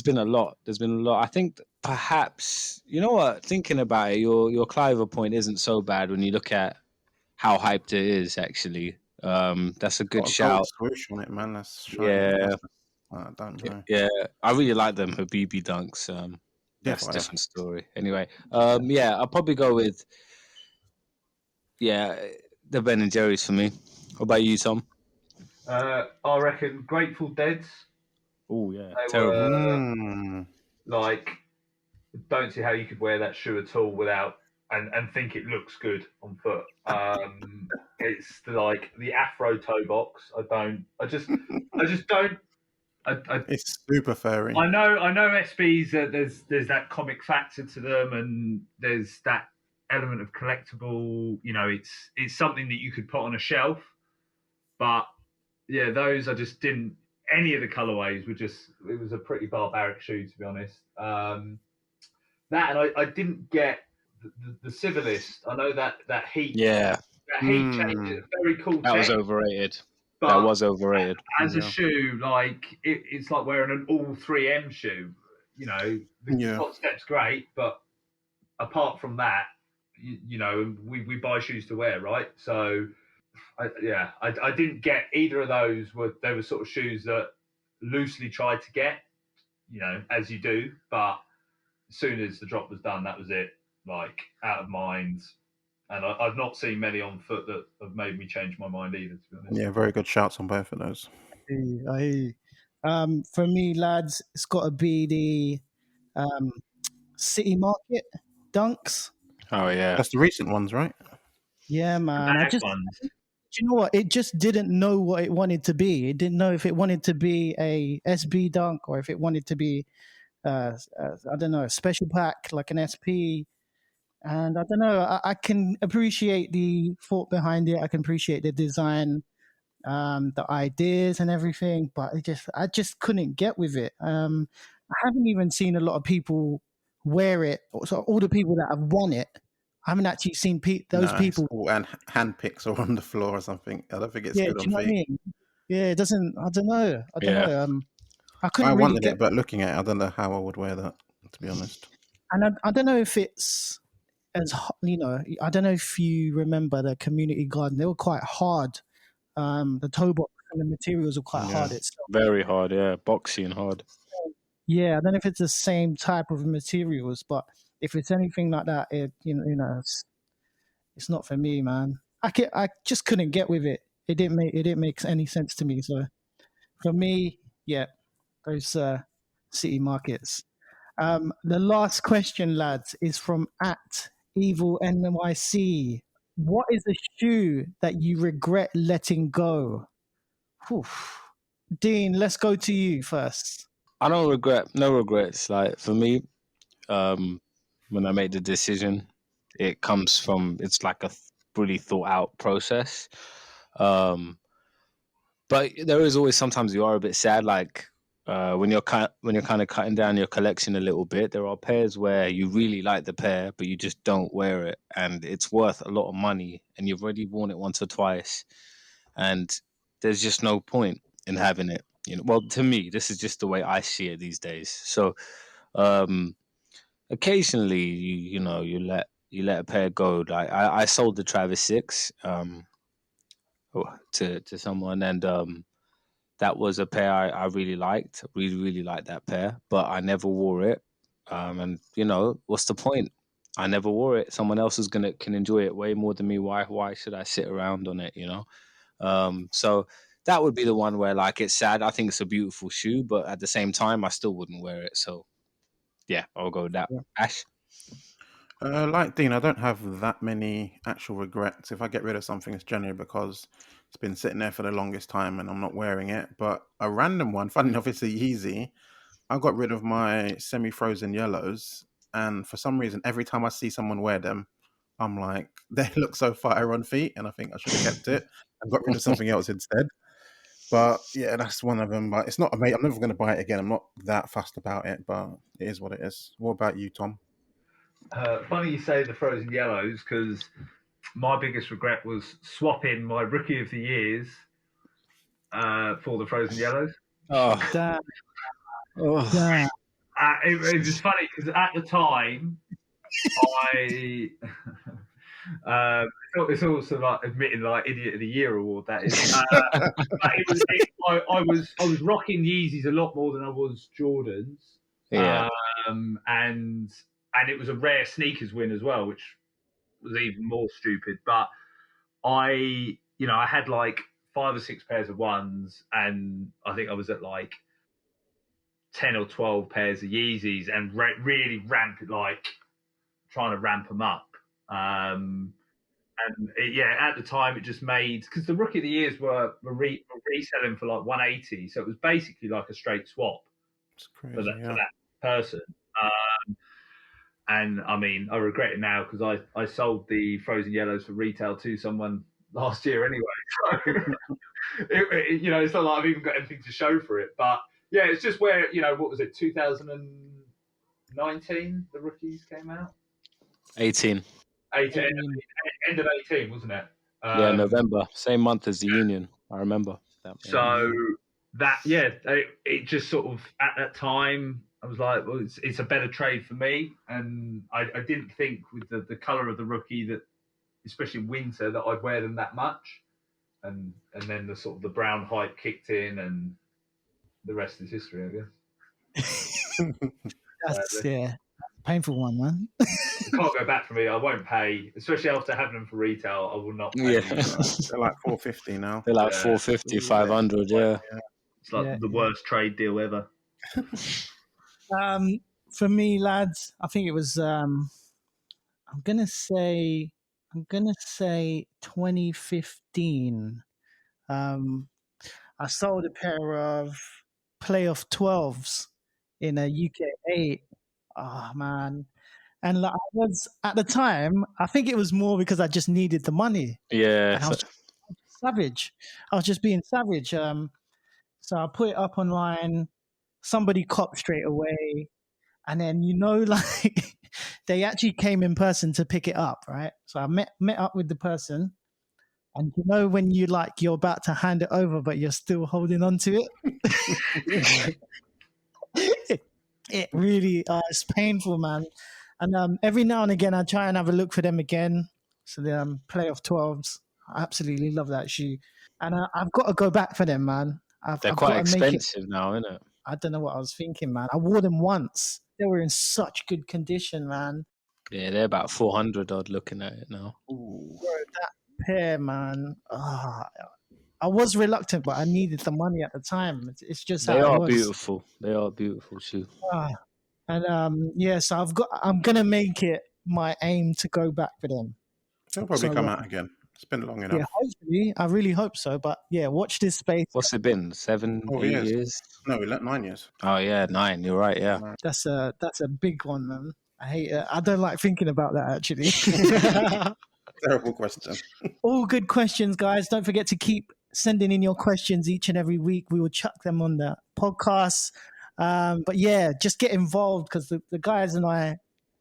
Speaker 3: been a lot. I think perhaps, you know what? Thinking about it, your Cliver point isn't so bad when you look at how hyped it is. Actually, that's a good shout.
Speaker 2: Swoosh on it, man. That's
Speaker 3: yeah.
Speaker 2: I don't know.
Speaker 3: Yeah, I really like them Habibi dunks. That's a
Speaker 2: Fire.
Speaker 3: different story. Anyway, yeah, I'll probably go with the Ben and Jerry's for me. What about you, Tom?
Speaker 4: I reckon Grateful Dead's.
Speaker 3: Oh yeah,
Speaker 4: They
Speaker 3: terrible.
Speaker 4: were like, don't see how you could wear that shoe at all without and think it looks good on foot. It's like the Afro toe box. I just don't. I
Speaker 2: It's super furry.
Speaker 4: I know SBs. There's that comic factor to them, and there's that element of collectible. You know, it's something that you could put on a shelf. But yeah, those I just didn't. Any of the colorways were just. It was a pretty barbaric shoe, to be honest. That and I didn't get the Civilist. I know that heat.
Speaker 3: Yeah,
Speaker 4: That heat change is a very cool
Speaker 3: that was
Speaker 4: tech,
Speaker 3: overrated.
Speaker 4: but
Speaker 3: That was overrated.
Speaker 4: as a shoe, like it's like wearing an all 3M shoe. You know, the top step's great, but apart from that, you know, we buy shoes to wear, right? So, I didn't get either of those. They were sort of shoes that loosely tried to get, you know, as you do, but as soon as the drop was done, that was it. Like out of mind. And I've not seen many on foot that have made me change my mind either, to be honest.
Speaker 2: Yeah, very good shouts on both of those.
Speaker 1: I hear you. For me, lads, it's got to be the City Market dunks.
Speaker 3: Oh yeah,
Speaker 2: That's the recent ones, right?
Speaker 1: Yeah, man.
Speaker 4: Ones.
Speaker 1: Do you know what? It just didn't know what it wanted to be. It didn't know if it wanted to be a SB dunk or if it wanted to be, I don't know, a special pack like an SP. And I don't know. I can appreciate the thought behind it. I can appreciate the design, the ideas and everything, but I just couldn't get with it. I haven't even seen a lot of people wear it. So all the people that have won it, I haven't actually seen those people.
Speaker 2: And handpicks are on the floor or something. I don't think it's
Speaker 1: Yeah,
Speaker 2: good
Speaker 1: do
Speaker 2: on
Speaker 1: you know what I
Speaker 2: feet.
Speaker 1: mean? Yeah, it doesn't. I don't know.
Speaker 3: Yeah.
Speaker 1: I couldn't
Speaker 2: I
Speaker 1: really
Speaker 2: wanted
Speaker 1: get,
Speaker 2: it, but looking at it, I don't know how I would wear that, to be honest.
Speaker 1: and I don't know if it's I don't know if you remember the community garden. They were quite hard. The toe box and the materials were quite hard itself.
Speaker 3: Very hard. Yeah, boxy and hard.
Speaker 1: Yeah, I don't know if it's the same type of materials, but if it's anything like that, it's not for me, man. I just couldn't get with it. It didn't make any sense to me. So for me, yeah, those city markets. The last question, lads, is from at Evil NYC. What is a shoe that you regret letting go? Whew. Dean, let's go to you first.
Speaker 3: I don't regret. No regrets. Like for me, when I made the decision, it comes from. It's like a really thought out process. But there is always sometimes you are a bit sad, like when you're kind of cutting down your collection a little bit. There are pairs where you really like the pair, but you just don't wear it, and it's worth a lot of money, and you've already worn it once or twice, and there's just no point in having it. You know, well, to me, this is just the way I see it these days. So, occasionally, you let a pair go. Like I sold the Travis 6 to someone, and that was a pair I really liked. Really, really liked that pair, but I never wore it. And what's the point? I never wore it. Someone else can enjoy it way more than me. Why should I sit around on it? So that would be the one where like it's sad. I think it's a beautiful shoe, but at the same time, I still wouldn't wear it. So yeah, I'll go with that.
Speaker 1: Yeah.
Speaker 3: Ash.
Speaker 2: Like Dean, I don't have that many actual regrets. If I get rid of something, it's generally because it's been sitting there for the longest time and I'm not wearing it. But a random one, funny enough, it's a Yeezy. I got rid of my semi-frozen yellows, and for some reason, every time I see someone wear them, I'm like, they look so fire on feet, and I think I should have kept it and got rid of something else instead. But yeah, that's one of them. But it's not amazing. I'm never going to buy it again. I'm not that fussed about it, but it is what it is. What about you, Tom?
Speaker 4: Funny you say the frozen yellows, because my biggest regret was swapping my rookie of the years for the frozen yellows.
Speaker 3: Oh,
Speaker 1: Damn.
Speaker 3: oh.
Speaker 1: Damn.
Speaker 4: It was funny because at the time, It's also like admitting like Idiot of the Year award. That is. But I was rocking Yeezys a lot more than I was Jordans.
Speaker 3: Yeah.
Speaker 4: And it was a rare sneakers win as well, which was even more stupid. But I had like 5 or 6 pairs of ones, and I think I was at like 10 or 12 pairs of Yeezys, and really trying to ramp them up. At the time it just made, because the Rookie of the Years were reselling for like 180, so it was basically like a straight swap
Speaker 2: It's crazy.
Speaker 4: for that person. And I mean, I regret it now because I sold the Frozen Yellows for retail to someone last year anyway. So it's not like I've even got anything to show for it. But yeah, it's just where, what was it, 2019 the Rookies came out?
Speaker 3: 18.
Speaker 4: 18, end of 18, wasn't it?
Speaker 3: Yeah, November, same month as the Union. I remember that.
Speaker 4: So it just sort of, at that time, I was like, well, it's a better trade for me, and I didn't think with the color of the Rookie that, especially in winter, that I'd wear them that much, and then the sort of the brown hype kicked in, and the rest is history, I guess.
Speaker 1: That's painful one, man.
Speaker 4: You can't go back for me. I won't pay, especially after having them for retail. I will not pay.
Speaker 3: Yeah.
Speaker 2: They're like 450 now.
Speaker 3: They're like 450, 500, yeah.
Speaker 4: It's like the worst trade deal ever.
Speaker 1: For me, lads, I think it was. I'm gonna say 2015. I sold a pair of playoff 12s in a UK 8. Oh man. And like, I was at the time, I think it was more because I just needed the money.
Speaker 3: Yeah.
Speaker 1: And I was savage. I was just being savage. So I put it up online. Somebody copped straight away. And then, like they actually came in person to pick it up, right? So I met up with the person. And when you're about to hand it over, but you're still holding on to it? It really it's painful, man. And every now and again, I try and have a look for them again. So the playoff 12s, I absolutely love that shoe. And I've got to go back for them, man.
Speaker 3: They're quite expensive now, isn't it?
Speaker 1: I don't know what I was thinking, man. I wore them once. They were in such good condition, man.
Speaker 3: Yeah, they're about 400 odd looking at it now.
Speaker 1: Ooh. Bro, that pair, man. I was reluctant, but I needed the money at the time. It's just
Speaker 3: they
Speaker 1: how
Speaker 3: are
Speaker 1: it was.
Speaker 3: beautiful. They are beautiful too.
Speaker 1: So I'm gonna make it my aim to go back for them.
Speaker 2: They'll probably come out again. It's been long enough.
Speaker 1: Yeah, hopefully. I really hope so. But yeah, watch this space.
Speaker 3: What's it been? 8 years?
Speaker 2: No, 9 years.
Speaker 3: Oh yeah, 9. You're right. Yeah,
Speaker 1: that's a big one, man. I hate it. I don't like thinking about that, actually.
Speaker 2: Terrible question.
Speaker 1: All good questions, guys. Don't forget to keep sending in your questions each and every week. We will chuck them on the podcast. But yeah, just get involved, because the guys and I,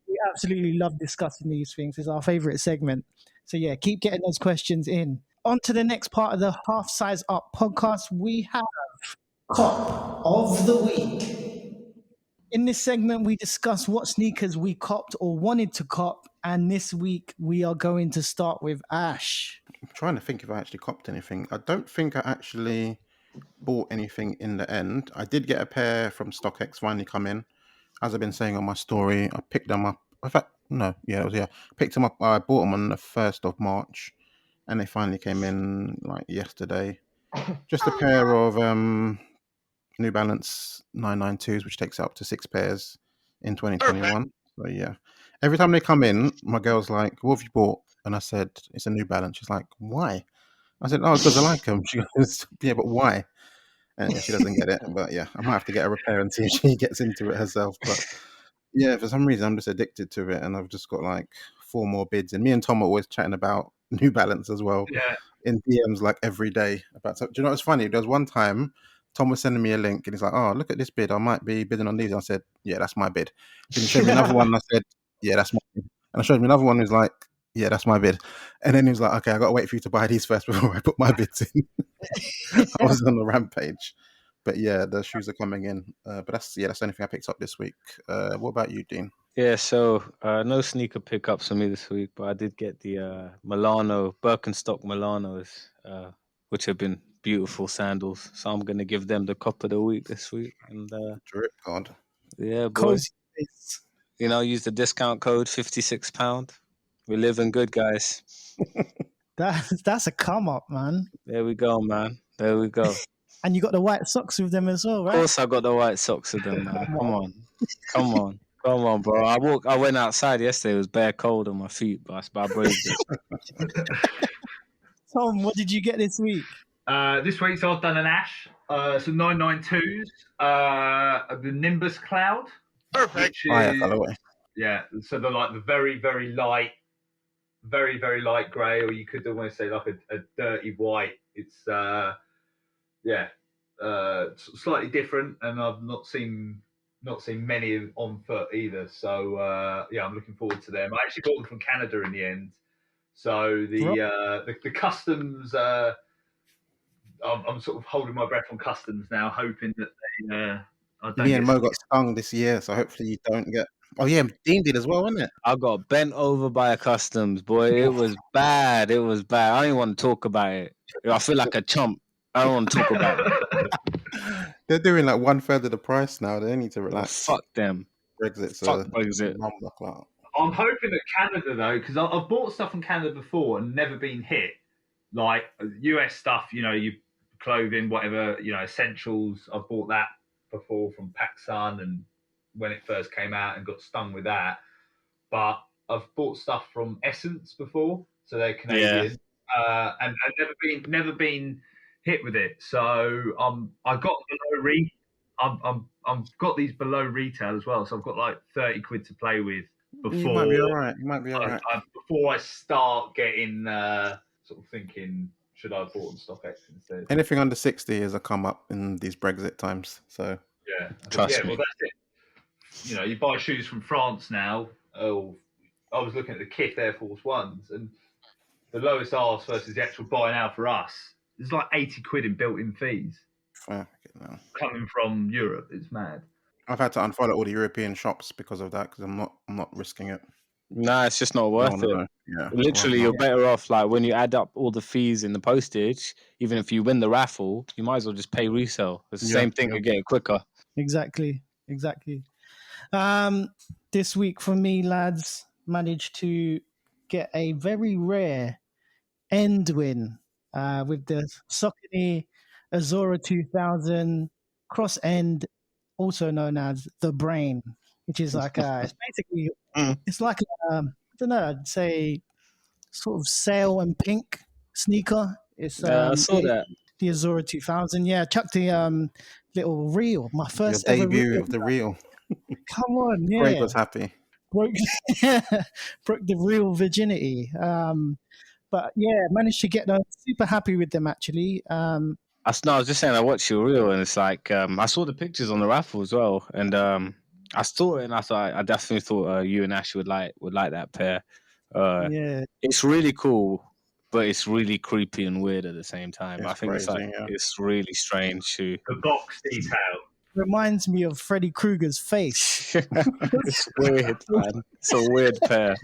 Speaker 1: we absolutely love discussing these things. It's our favorite segment. So yeah, keep getting those questions in. On to the next part of the Half Size Up podcast. We have Cop of the Week. In this segment, we discuss what sneakers we copped or wanted to cop. And this week, we are going to start with Ash.
Speaker 2: I'm trying to think if I actually copped anything. I don't think I actually bought anything in the end. I did get a pair from StockX finally come in. As I've been saying on my story, I picked them up. In fact, picked them up. I bought them on the 1st of March, and they finally came in like yesterday. Just a pair of New Balance 992s, which takes up to 6 pairs in 2021. So yeah, every time they come in, my girl's like, "What have you bought?" And I said, "It's a New Balance." She's like, "Why?" I said, "Oh, because I like them." She goes, "Yeah, but why?" And she doesn't get it. But yeah, I might have to get a repair and see if she gets into it herself. But yeah, for some reason, I'm just addicted to it, and I've just got like 4 more bids. And me and Tom are always chatting about New Balance as well.
Speaker 4: Yeah.
Speaker 2: In DMs like every day about. Do you know what's funny? There was one time Tom was sending me a link, and he's like, "Oh, look at this bid. I might be bidding on these." And I said, "Yeah, that's my bid." Then he showed me another one, and I said, "Yeah, that's my bid." And I showed me another one, who's like, "Yeah, that's my bid." And then he was like, "Okay, I got to wait for you to buy these first before I put my bids in." I was on the rampage. But yeah, the shoes are coming in. But that's the only thing I picked up this week. What about you, Dean?
Speaker 3: Yeah, so no sneaker pickups for me this week, but I did get the Milano Birkenstock Milanos, which have been beautiful sandals. So I'm gonna give them the cop of the week this week. And
Speaker 2: Drip God.
Speaker 3: yeah, boy,
Speaker 1: Cozy. It's-
Speaker 3: use the discount code £56. We're living good, guys.
Speaker 1: That's a come up, man.
Speaker 3: There we go, man. There we go.
Speaker 1: And you got the white socks with them as well,
Speaker 3: Of
Speaker 1: right?
Speaker 3: course, I got the white socks with them, man. Come on, bro. I went outside yesterday. It was bare cold on my feet, but I braved it.
Speaker 1: Tom, what did you get this week?
Speaker 4: This week, so I've done an Ash, some 992s, the Nimbus Cloud.
Speaker 2: Perfect.
Speaker 4: Which
Speaker 2: Oh, yeah,
Speaker 4: is,
Speaker 2: colorway.
Speaker 4: yeah, so they're like the very, very light grey, or you could almost say like a dirty white. It's slightly different, and I've not seen many on foot either. So I'm looking forward to them. I actually bought them from Canada in the end. So the customs, I'm sort of holding my breath on customs now, hoping that they. I don't
Speaker 2: Me and
Speaker 4: get
Speaker 2: Mo got stung this year, so hopefully you don't get. Oh yeah, Dean did as well, wasn't it?
Speaker 3: I got bent over by a customs, boy. It was bad. It was bad. I don't even want to talk about it. I feel like a chump. I don't want to talk about it.
Speaker 2: They're doing like 1/3 of the price now. They need to relax.
Speaker 3: Fuck them.
Speaker 2: Brexit's
Speaker 3: Fuck
Speaker 2: a
Speaker 3: Brexit.
Speaker 2: number clout.
Speaker 4: I'm hoping that Canada, though, because I've bought stuff from Canada before and never been hit. Like US stuff, you clothing, whatever, essentials. I've bought that before from PacSun and when it first came out and got stung with that. But I've bought stuff from Essence before, so they're Canadian, and I've never been hit with it. So I got below I'm got these below retail as well. So I've got like 30 quid to play with before.
Speaker 2: You might be all right. You might be all right.
Speaker 4: Before I start getting sort of thinking, should I have bought on StockX instead?
Speaker 2: Anything under 60 is a come up in these Brexit times. So
Speaker 4: Yeah,
Speaker 3: Trust me.
Speaker 4: Well, that's it. You buy shoes from France now. Oh, I was looking at the Kith Air Force Ones, and the lowest ask versus the actual buy now for us is like 80 quid in built-in fees
Speaker 2: fuck it now.
Speaker 4: coming from Europe. It's mad.
Speaker 2: I've had to unfollow all the European shops because of that because I'm not risking it.
Speaker 3: Nah, it's just not worth it.
Speaker 2: No. Yeah,
Speaker 3: Literally, you're better off like when you add up all the fees and the postage. Even if you win the raffle, you might as well just pay resale. It's the same thing. You get it quicker.
Speaker 1: Exactly. This week for me, lads, managed to get a very rare end win with the Saucony Azora 2000 cross end, also known as the Brain, which is like it's basically it's like I don't know, I'd say sort of sail and pink sneaker. It's
Speaker 3: I saw that.
Speaker 1: the Azora 2000. Yeah, chucked the little reel, my first
Speaker 2: Your
Speaker 1: ever
Speaker 2: debut
Speaker 1: reel.
Speaker 2: of the reel.
Speaker 1: Come on, yeah.
Speaker 2: Craig was happy.
Speaker 1: broke the real virginity. But yeah, managed to get them. Super happy with them actually.
Speaker 3: I was just saying I watched your reel and it's like I saw the pictures on the raffle as well, and I saw it and I definitely thought you and Ash would like that pair.
Speaker 1: Yeah,
Speaker 3: It's really cool, but it's really creepy and weird at the same time.
Speaker 2: It's
Speaker 3: I think
Speaker 2: crazy,
Speaker 3: it's really strange shoe.
Speaker 4: The box detail.
Speaker 1: reminds me of Freddy Krueger's face.
Speaker 3: It's weird, man. It's a weird pair.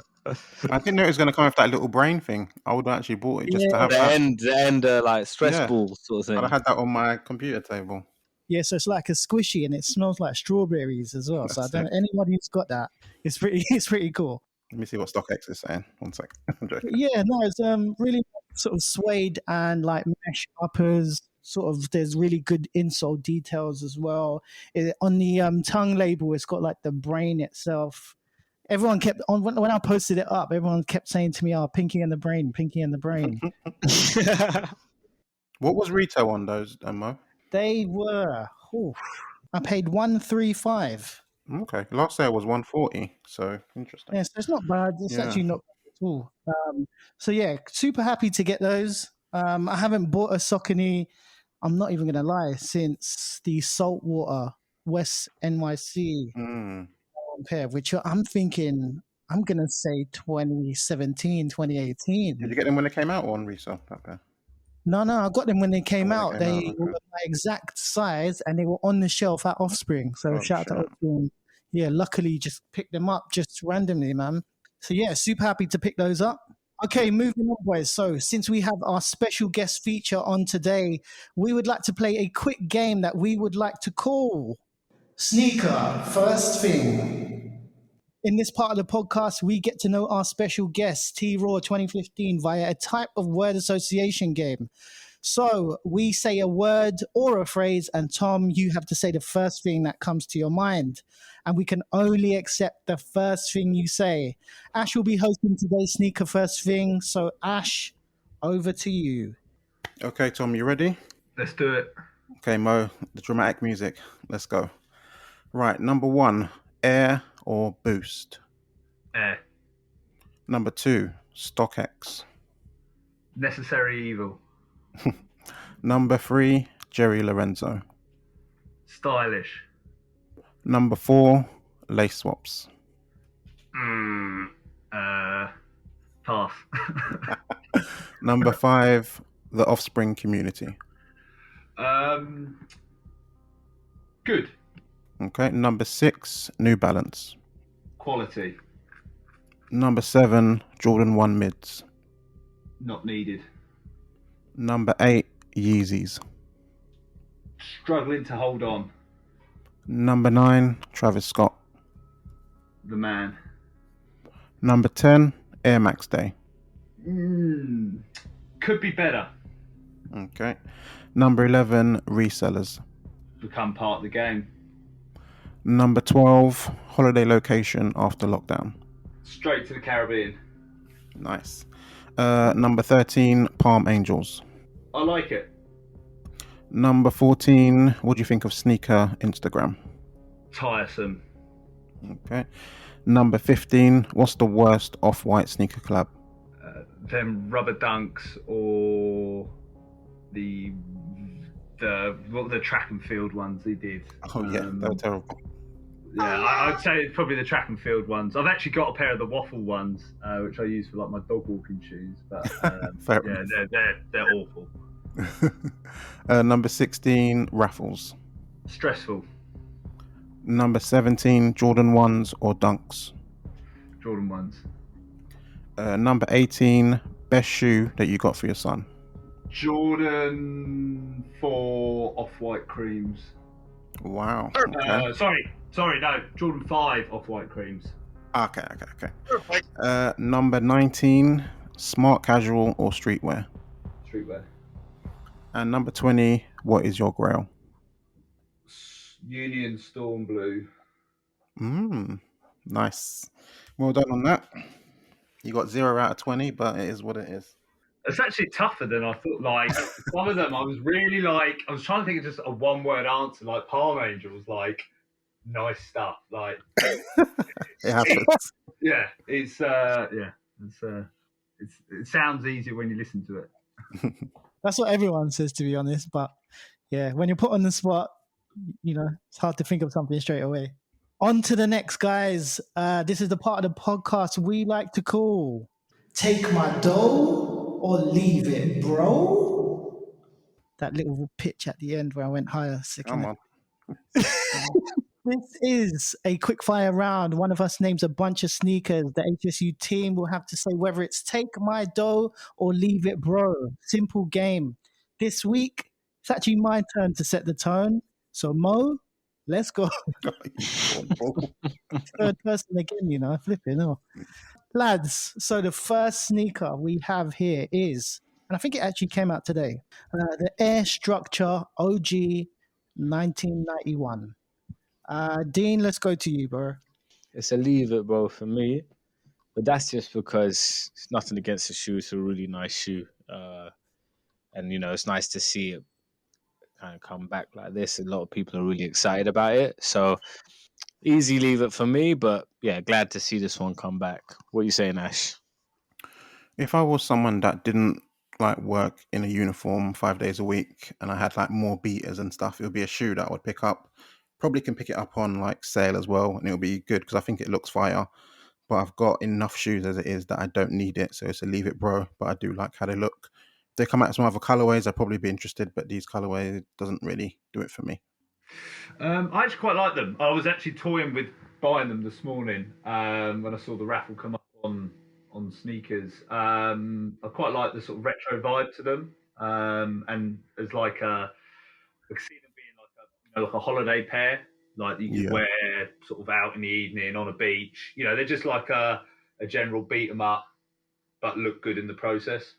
Speaker 2: I didn't know it was going to come with that little brain thing. I would have actually bought it just to have
Speaker 3: The
Speaker 2: that.
Speaker 3: end, like stress
Speaker 2: Yeah.
Speaker 3: ball sort of thing.
Speaker 2: I'd have had that on my computer table.
Speaker 1: Yeah, so it's like a squishy and it smells like strawberries as well. So I
Speaker 2: That's
Speaker 1: don't know anyone who's got that. It's pretty cool.
Speaker 2: Let me see what StockX is saying. One sec. I'm joking.
Speaker 1: But yeah, no, it's really sort of suede and like mesh uppers. Sort of, there's really good insole details as well. On the tongue label, it's got like the brain itself. Everyone kept on when I posted it up. Everyone kept saying to me, "Oh, Pinky and the Brain, Pinky and the Brain."
Speaker 2: What was retail on those, Mo?
Speaker 1: They were. I paid $135.
Speaker 2: Okay, last sale was 140. So interesting.
Speaker 1: Yeah, so it's not bad. It's
Speaker 2: Yeah.
Speaker 1: actually not bad at all. So yeah, super happy to get those. I haven't bought a Saucony. I'm not even gonna lie, since the Saltwater West NYC pair, which I'm thinking I'm gonna say 2017, 2018.
Speaker 2: Did you get them when they came out or on resale? That pair?
Speaker 1: No, I got them when they came
Speaker 2: When they
Speaker 1: out.
Speaker 2: came
Speaker 1: They
Speaker 2: out, okay.
Speaker 1: were my exact size and they were on the shelf at Offspring. So
Speaker 2: Oh,
Speaker 1: shout out to
Speaker 2: shit.
Speaker 1: Offspring. Yeah, luckily just picked them up just randomly, man. So yeah, super happy to pick those up. Okay, moving on, boys. So since we have our special guest feature on today, we would like to play a quick game that we would like to call Sneaker First Thing. In this part of the podcast, we get to know our special guest, T Raw 2015, via a type of word association game. So we say a word or a phrase, and Tom, you have to say the first thing that comes to your mind. And we can only accept the first thing you say. Ash will be hosting today's Sneaker First Thing. So, Ash, over to you.
Speaker 2: Okay, Tom, you ready?
Speaker 4: Let's do it.
Speaker 2: Okay, Mo, the dramatic music. Let's go. Right, number 1, Air or Boost.
Speaker 4: Air.
Speaker 2: Number 2, StockX.
Speaker 4: Necessary evil.
Speaker 2: Number 3, Jerry Lorenzo.
Speaker 4: Stylish.
Speaker 2: Number 4, Lace Swaps.
Speaker 4: Pass.
Speaker 2: Number 5, The Offspring Community.
Speaker 4: Good.
Speaker 2: Okay, number 6, New Balance.
Speaker 4: Quality.
Speaker 2: Number 7, Jordan 1 Mids.
Speaker 4: Not needed.
Speaker 2: Number 8, Yeezys.
Speaker 4: Struggling to hold on.
Speaker 2: Number 9, Travis Scott.
Speaker 4: The man.
Speaker 2: Number 10, Air Max Day.
Speaker 4: Could be better.
Speaker 2: Okay. Number 11, Resellers.
Speaker 4: Become part of the game.
Speaker 2: Number 12, Holiday Location after lockdown.
Speaker 4: Straight to the Caribbean.
Speaker 2: Nice. Number 13, Palm Angels.
Speaker 4: I like it.
Speaker 2: Number 14, what do you think of sneaker Instagram?
Speaker 4: Tiresome.
Speaker 2: Okay. Number 15, what's the worst off-white sneaker collab?
Speaker 4: Them rubber dunks or the track and field ones they did.
Speaker 2: Oh yeah, they were terrible.
Speaker 4: Yeah, I'd say it's probably the track and field ones. I've actually got a pair of the waffle ones, which I use for like my dog walking shoes. But they're awful.
Speaker 2: Number 16, Raffles.
Speaker 4: Stressful.
Speaker 2: Number 17, Jordan 1s or Dunks.
Speaker 4: Jordan ones.
Speaker 2: Number 18, best shoe that you got for your son.
Speaker 4: Jordan 4 off-white creams.
Speaker 2: Wow. Okay.
Speaker 4: Sorry, no. Jordan 5 off-white creams.
Speaker 2: Okay. Number 19, smart casual or streetwear.
Speaker 4: Streetwear.
Speaker 2: And number 20, what is your grail?
Speaker 4: Union Storm Blue.
Speaker 2: Nice. Well done on that. You got 0 out of 20, but it is what it is.
Speaker 4: It's actually tougher than I thought. Like some of them, I was really like, I was trying to think of just a one-word answer. Like Palm Angels, like nice stuff. Like
Speaker 2: It happens.
Speaker 4: it sounds easier when you listen to it.
Speaker 1: That's what everyone says, to be honest. But yeah, when you're put on the spot, it's hard to think of something straight away. On to the next, guys. This is the part of the podcast we like to call Take My Dough or Leave It, Bro. That little pitch at the end where I went higher.
Speaker 2: Come on.
Speaker 1: This is a quick fire round. One of us names a bunch of sneakers. The HSU team will have to say whether it's take my dough or leave it, bro. Simple game. This week, it's actually my turn to set the tone. So, Mo, let's go. Third person again, flipping. Oh. Lads, so the first sneaker we have here is, and I think it actually came out today, the Air Structure OG 1991. Dean, let's go to you, bro.
Speaker 3: It's a leave it, bro, for me. But that's just because it's nothing against the shoe. It's a really nice shoe. And, it's nice to see it kind of come back like this. A lot of people are really excited about it. So easy leave it for me. But, yeah, glad to see this one come back. What are you saying, Ash?
Speaker 2: If I was someone that didn't work in a uniform 5 days a week and I had more beaters and stuff, it would be a shoe that I would pick up. Probably can pick it up on sale as well, and it'll be good because I think it looks fire. But I've got enough shoes as it is that I don't need it, so it's a leave it, bro. But I do like how they look. If they come out some other colorways, I'd probably be interested, but these colorways doesn't really do it for me.
Speaker 4: I actually quite like them. I was actually toying with buying them this morning when I saw the raffle come up on sneakers. I quite like the sort of retro vibe to them, and as like I could see them being like like a holiday pair, like you could
Speaker 2: Yeah.
Speaker 4: wear sort of out in the evening on a beach. They're just like a general beat 'em up, but look good in the process.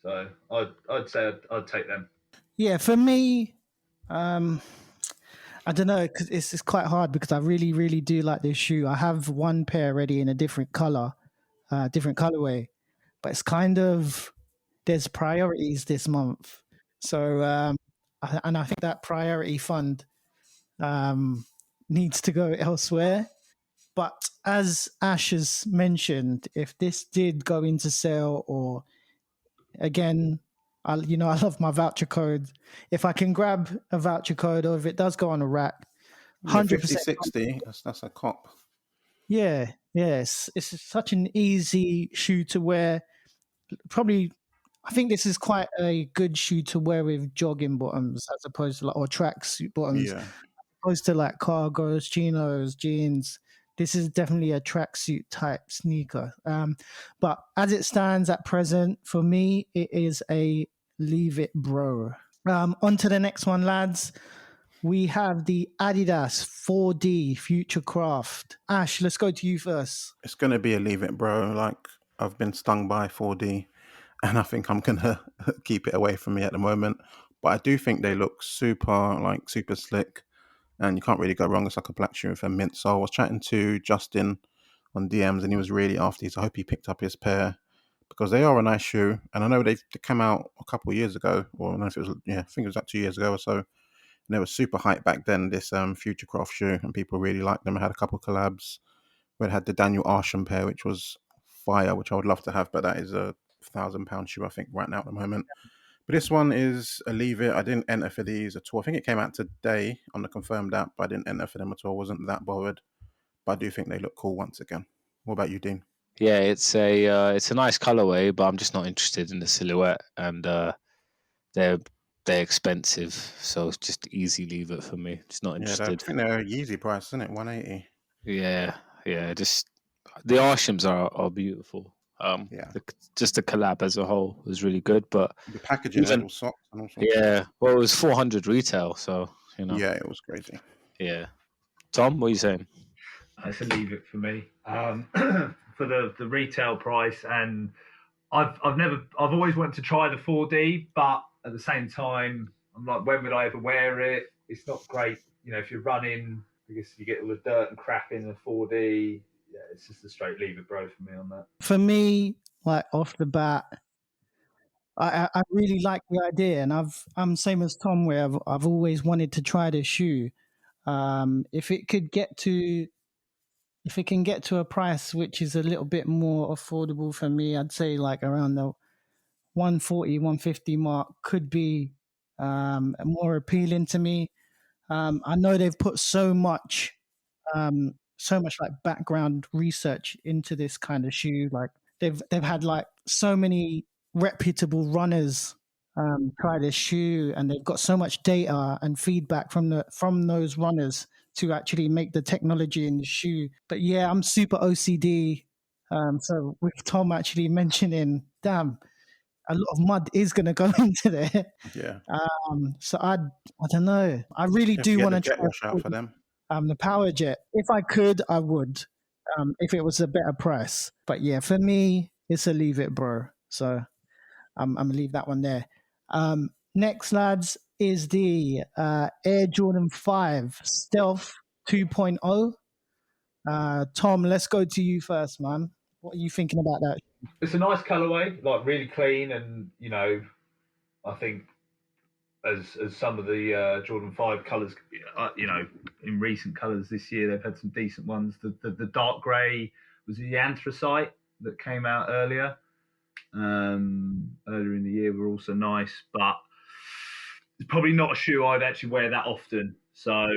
Speaker 4: So I'd say I'd take them.
Speaker 1: Yeah, for me, um, I don't know, because it's quite hard because I really, really do like this shoe. I have one pair already in a different color, different colorway, but it's kind of there's priorities this month. So, and I think that priority fund um, needs to go elsewhere. But as Ash has mentioned, if this did go into sale, or again, I love my voucher code. If I can grab a voucher code, or if it does go on a rack,
Speaker 2: Yeah,
Speaker 1: 100%.
Speaker 2: 50-60. That's a cop.
Speaker 1: Yeah, yes, it's such an easy shoe to wear. Probably, I think this is quite a good shoe to wear with jogging bottoms as opposed to or tracksuit bottoms,
Speaker 2: Yeah.
Speaker 1: opposed to like cargos, chinos, jeans. This is definitely a tracksuit type sneaker. But as it stands at present, for me, it is a leave it, bro. On to the next one, lads. We have the Adidas 4D Future Craft. Ash, let's go to you first.
Speaker 2: It's going to be a leave it, bro. Like, I've been stung by 4D, and I think I'm going to keep it away from me at the moment. But I do think they look super slick, and you can't really go wrong. It's like a black shoe with a mint sole. I was chatting to Justin on DMs, and he was really after these. I hope he picked up his pair because they are a nice shoe. And I know they came out a couple of years ago, or I don't know if it was, I think it was like 2 years ago or so. And they were super hyped back then, this Futurecraft shoe, and people really liked them. I had a couple of collabs where it had the Daniel Arsham pair, which was fire, which I would love to have, but that is a £1,000 shoe, I think, right now at the moment. But this one is a leave it. I didn't enter for these at all. I think it came out today on the confirmed app, but I didn't enter for them at all. I wasn't that bothered. But I do think they look cool once again. What about you, Dean?
Speaker 3: Yeah, it's a nice colorway, but I'm just not interested in the silhouette, and they're expensive, so it's just easy leave it for me. Just not
Speaker 2: Yeah, I
Speaker 3: interested.
Speaker 2: think they're a Yeezy price, isn't it? 180.
Speaker 3: Yeah, just the Arshams are beautiful.
Speaker 2: Yeah.
Speaker 3: Just the collab as a whole was really good, but
Speaker 2: The packaging,
Speaker 3: even
Speaker 2: little socks and all sorts.
Speaker 3: yeah, well, it was 400 retail, so
Speaker 2: Yeah, it was crazy.
Speaker 3: Yeah, Tom, what are you saying?
Speaker 4: It's a leave it for me. For the retail price, and I've always wanted to try the 4D, but at the same time, I'm like, when would I ever wear it? It's not great, if you're running, because you get all the dirt and crap in the 4D. Yeah, it's just a straight leave it, bro, for me on that.
Speaker 1: For me, like off the bat, I really like the idea, and I'm same as Tom, where I've always wanted to try this shoe. If it can get to a price which is a little bit more affordable for me, I'd say like around the 140, 150 mark could be more appealing to me. I know they've put so much like background research into this kind of shoe. Like they've had like so many reputable runners try this shoe, and they've got so much data and feedback from those runners to actually make the technology in the shoe. But yeah, I'm super OCD. So with Tom actually mentioning, damn, a lot of mud is going to go into there.
Speaker 2: Yeah.
Speaker 1: So I don't know. I really
Speaker 2: You have to
Speaker 1: do
Speaker 2: get
Speaker 1: want
Speaker 2: the
Speaker 1: to
Speaker 2: jet
Speaker 1: try
Speaker 2: wash out for them.
Speaker 1: the Power Jet. If I could, I would. If it was a better price. But yeah, for me, it's a leave it, bro. So I'm gonna leave that one there. Next, lads, is the Air Jordan 5 Stealth 2.0. Tom, let's go to you first, man. What are you thinking about that?
Speaker 4: It's a nice colorway, like really clean, and I think as some of the Jordan 5 colours, in recent colours this year, they've had some decent ones. The dark grey was the anthracite that came out earlier in the year, were also nice, but it's probably not a shoe I'd actually wear that often. So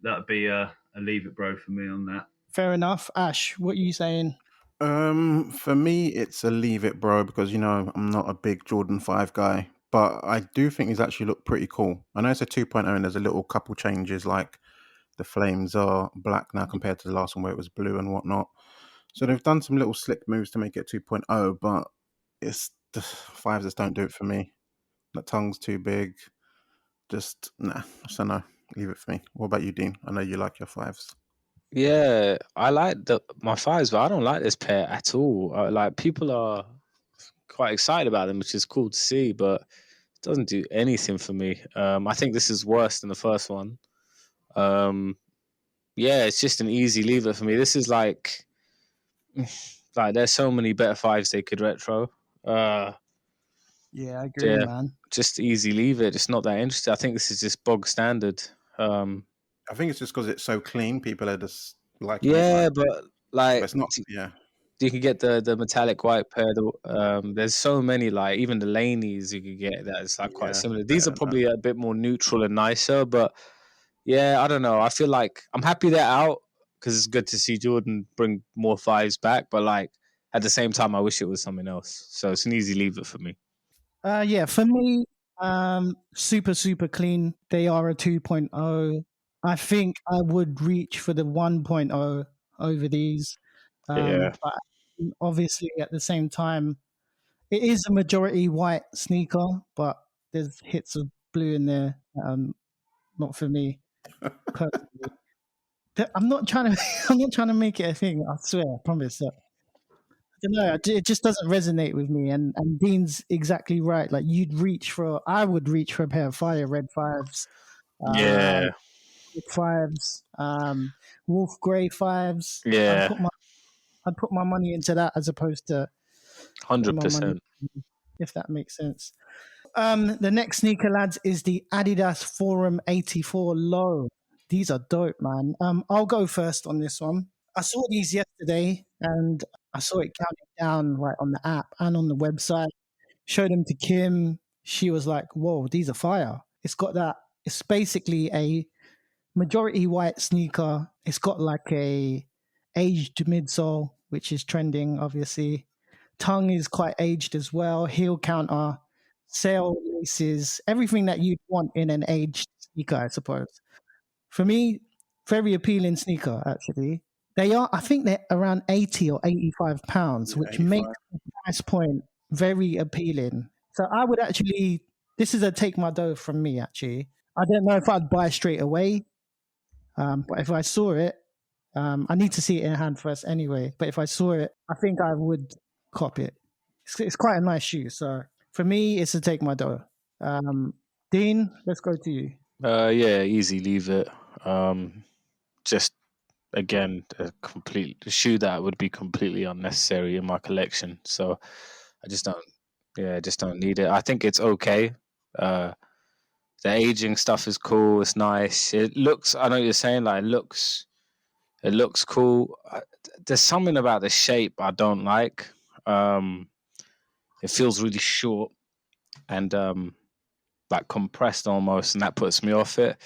Speaker 4: that'd be a leave it, bro, for me on that.
Speaker 1: Fair enough. Ash, what are you saying?
Speaker 2: For me, it's a leave it, bro, because I'm not a big Jordan 5 guy, but I do think these actually look pretty cool. I know it's a 2.0 and there's a little couple changes, like the flames are black now compared to the last one where it was blue and whatnot. So they've done some little slick moves to make it 2.0, but it's the fives just don't do it for me. The tongue's too big. Just nah. So no, leave it for me. What about you, Dean? I know you like your fives.
Speaker 3: Yeah, I like my fives, but I don't like this pair at all. Like people are quite excited about them, which is cool to see, but it doesn't do anything for me. I think this is worse than the first one. Yeah, it's just an easy lever for me. This is like there's so many better fives they could retro.
Speaker 1: Yeah, I agree,
Speaker 3: Yeah,
Speaker 1: man.
Speaker 3: just easy leave it. Just not that interested. I think this is just bog standard.
Speaker 2: I think it's just because it's so clean. People are just liking it.
Speaker 3: Yeah,
Speaker 2: Like,
Speaker 3: but
Speaker 2: but
Speaker 3: like
Speaker 2: it's not. Yeah,
Speaker 3: you could get the metallic white pair. There's so many, like even the Laneys you could get that is like quite
Speaker 2: yeah.
Speaker 3: similar.
Speaker 2: Better
Speaker 3: These are
Speaker 2: than that.
Speaker 3: probably a bit more neutral and nicer, but yeah, I don't know. I feel like I'm happy they're out because it's good to see Jordan bring more fives back, but like at the same time, I wish it was something else. So it's an easy leave it for me.
Speaker 1: Yeah, for me, super, super clean. They are a 2.0. I think I would reach for the 1.0 over these.
Speaker 3: Yeah,
Speaker 1: But obviously, at the same time, it is a majority white sneaker, but there's hits of blue in there. Not for me personally. I'm not trying to. I'm not trying to make it a thing. I swear, I promise. I don't know. It just doesn't resonate with me. And Dean's exactly right. Like I would reach for a pair of fire red fives,
Speaker 3: yeah,
Speaker 1: red fives, wolf grey fives.
Speaker 3: yeah,
Speaker 1: I'd put my money into that as opposed to putting
Speaker 3: hundred
Speaker 1: my money,
Speaker 3: percent.
Speaker 1: if that makes sense. The next sneaker, lads, is the Adidas Forum 84 Low. These are dope, man. I'll go first on this one. I saw these yesterday, and I saw it counting down right on the app and on the website. Showed them to Kim. She was like, "Whoa, these are fire!" It's got that. It's basically a majority white sneaker. It's got like a aged midsole, which is trending, obviously. Tongue is quite aged as well. Heel counter, sail laces, everything that you'd want in an aged sneaker, I suppose. For me, very appealing sneaker, actually. They are, I think they're around 80 or 85 pounds,
Speaker 2: Yeah,
Speaker 1: which
Speaker 2: 85.
Speaker 1: makes the price point very appealing. So I would actually, this is a take my dough from me, actually. I don't know if I'd buy straight away, but if I saw it, I need to see it in hand first anyway. But if I saw it, I think I would cop it. It's quite a nice shoe. So for me, it's a take my dough. Dean, let's go to you.
Speaker 3: Yeah, easy leave it. Just again, a complete shoe that would be completely unnecessary in my collection. So I just don't. Yeah, I just don't need it. I think it's okay. Uh, the aging stuff is cool. It's nice. It looks. I know what you're saying. Like it looks cool. There's something about the shape I don't like. It feels really short and like compressed almost, and that puts me off it.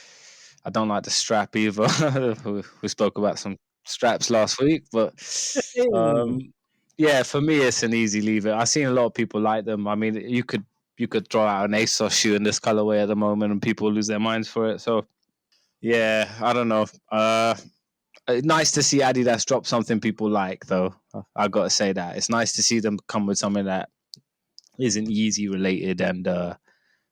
Speaker 3: I don't like the strap either. We spoke about some straps last week, but
Speaker 1: Hey.
Speaker 3: yeah, for me it's an easy leave it. I've seen a lot of people like them. I mean, you could draw out an ASOS shoe in this colorway at the moment, and people lose their minds for it. So yeah, I don't know. Nice to see Adidas drop something people like, though. I gotta say that it's nice to see them come with something that isn't Yeezy related and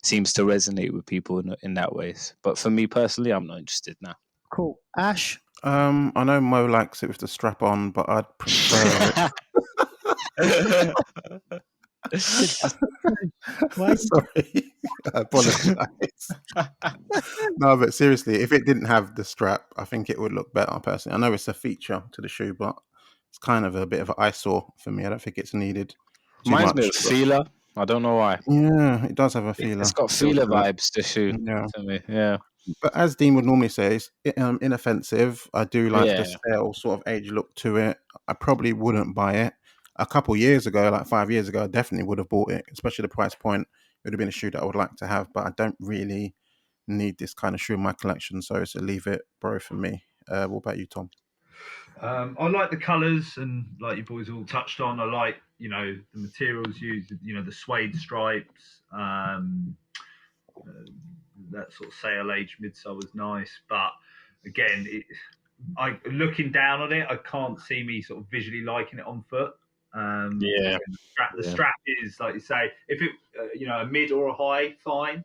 Speaker 3: seems to resonate with people in that ways. But for me personally, I'm not interested now.
Speaker 1: Cool. Ash.
Speaker 2: I know Mo likes it with the strap on, but I'd prefer it.
Speaker 1: Why?
Speaker 2: Sorry, I apologize. No, but seriously, if it didn't have the strap, I think it would look better. Personally, I know it's a feature to the shoe, but it's kind of a bit of an eyesore for me. I don't think it's needed too
Speaker 3: Reminds me
Speaker 2: much.
Speaker 3: of Fila. I don't know why.
Speaker 2: Yeah, it does have a
Speaker 3: It's
Speaker 2: feeler.
Speaker 3: got
Speaker 2: Little
Speaker 3: Fila
Speaker 2: feel.
Speaker 3: vibes, the shoe,
Speaker 2: Yeah,
Speaker 3: to me. Yeah.
Speaker 2: but as Dean would normally say, it's inoffensive. I do like the
Speaker 3: Yeah.
Speaker 2: stale sort of age look to it. I probably wouldn't buy it. A couple years ago, like 5 years ago, I definitely would have bought it, especially the price point. It would have been a shoe that I would like to have, but I don't really need this kind of shoe in my collection, so it's a leave it, bro, for me. What about you, Tom?
Speaker 4: I like the colours, and like you boys all touched on, I like the materials used. The suede stripes. That sort of sail age midsole was nice, but again, looking down on it, I can't see me sort of visually liking it on foot.
Speaker 3: Yeah.
Speaker 4: The strap is, like you say, if it a mid or a high, fine,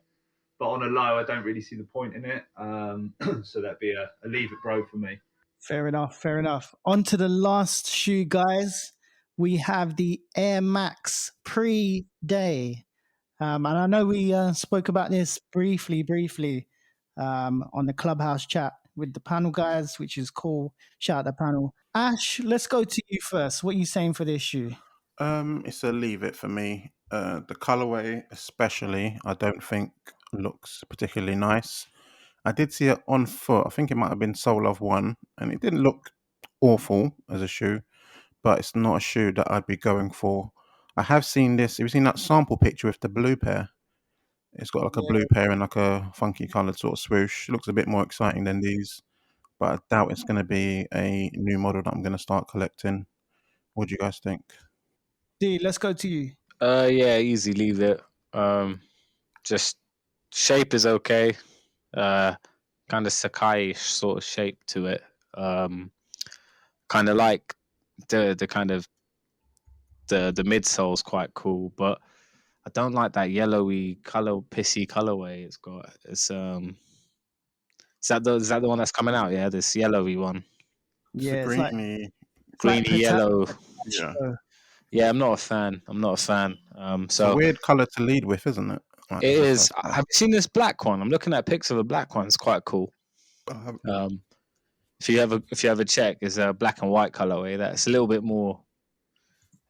Speaker 4: but on a low, I don't really see the point in it. So that'd be a leave it, bro, for me.
Speaker 1: Fair enough. Fair enough. On to the last shoe, guys. We have the Air Max pre-day. And I know we spoke about this briefly on the Clubhouse chat with the panel guys, which is cool. Shout out the panel. Ash, let's go to you first. What are you saying for this shoe?
Speaker 2: It's a leave it for me. The colorway, especially, I don't think looks particularly nice. I did see it on foot. I think it might have been Soul Love One, and it didn't look awful as a shoe, but it's not a shoe that I'd be going for. I have seen this. Have you seen that sample picture with the blue pair? It's got like a blue pair and like a funky coloured sort of swoosh. It looks a bit more exciting than these, but I doubt it's going to be a new model that I'm going to start collecting. What do you guys think?
Speaker 1: D, let's go to you.
Speaker 3: Yeah, easy, leave it. Just shape is okay. Kind of Sakai sort of shape to it. Kind of like the kind of the midsole's quite cool, but I don't like that yellowy color, pissy colorway it's got. It's is that the one that's coming out? Yeah, this yellowy one,
Speaker 2: It's
Speaker 1: Yeah,
Speaker 2: a
Speaker 1: it's like
Speaker 2: greeny.
Speaker 3: greeny yellow.
Speaker 2: Yeah.
Speaker 3: Yeah, I'm not a fan.
Speaker 2: It's a weird color to lead with, isn't it? Like,
Speaker 3: it
Speaker 2: as a
Speaker 3: is.
Speaker 2: first one.
Speaker 3: Have you seen this black one? I'm looking at pics of a black one. It's quite cool. If you ever check, it's a black and white colorway. That's a little bit more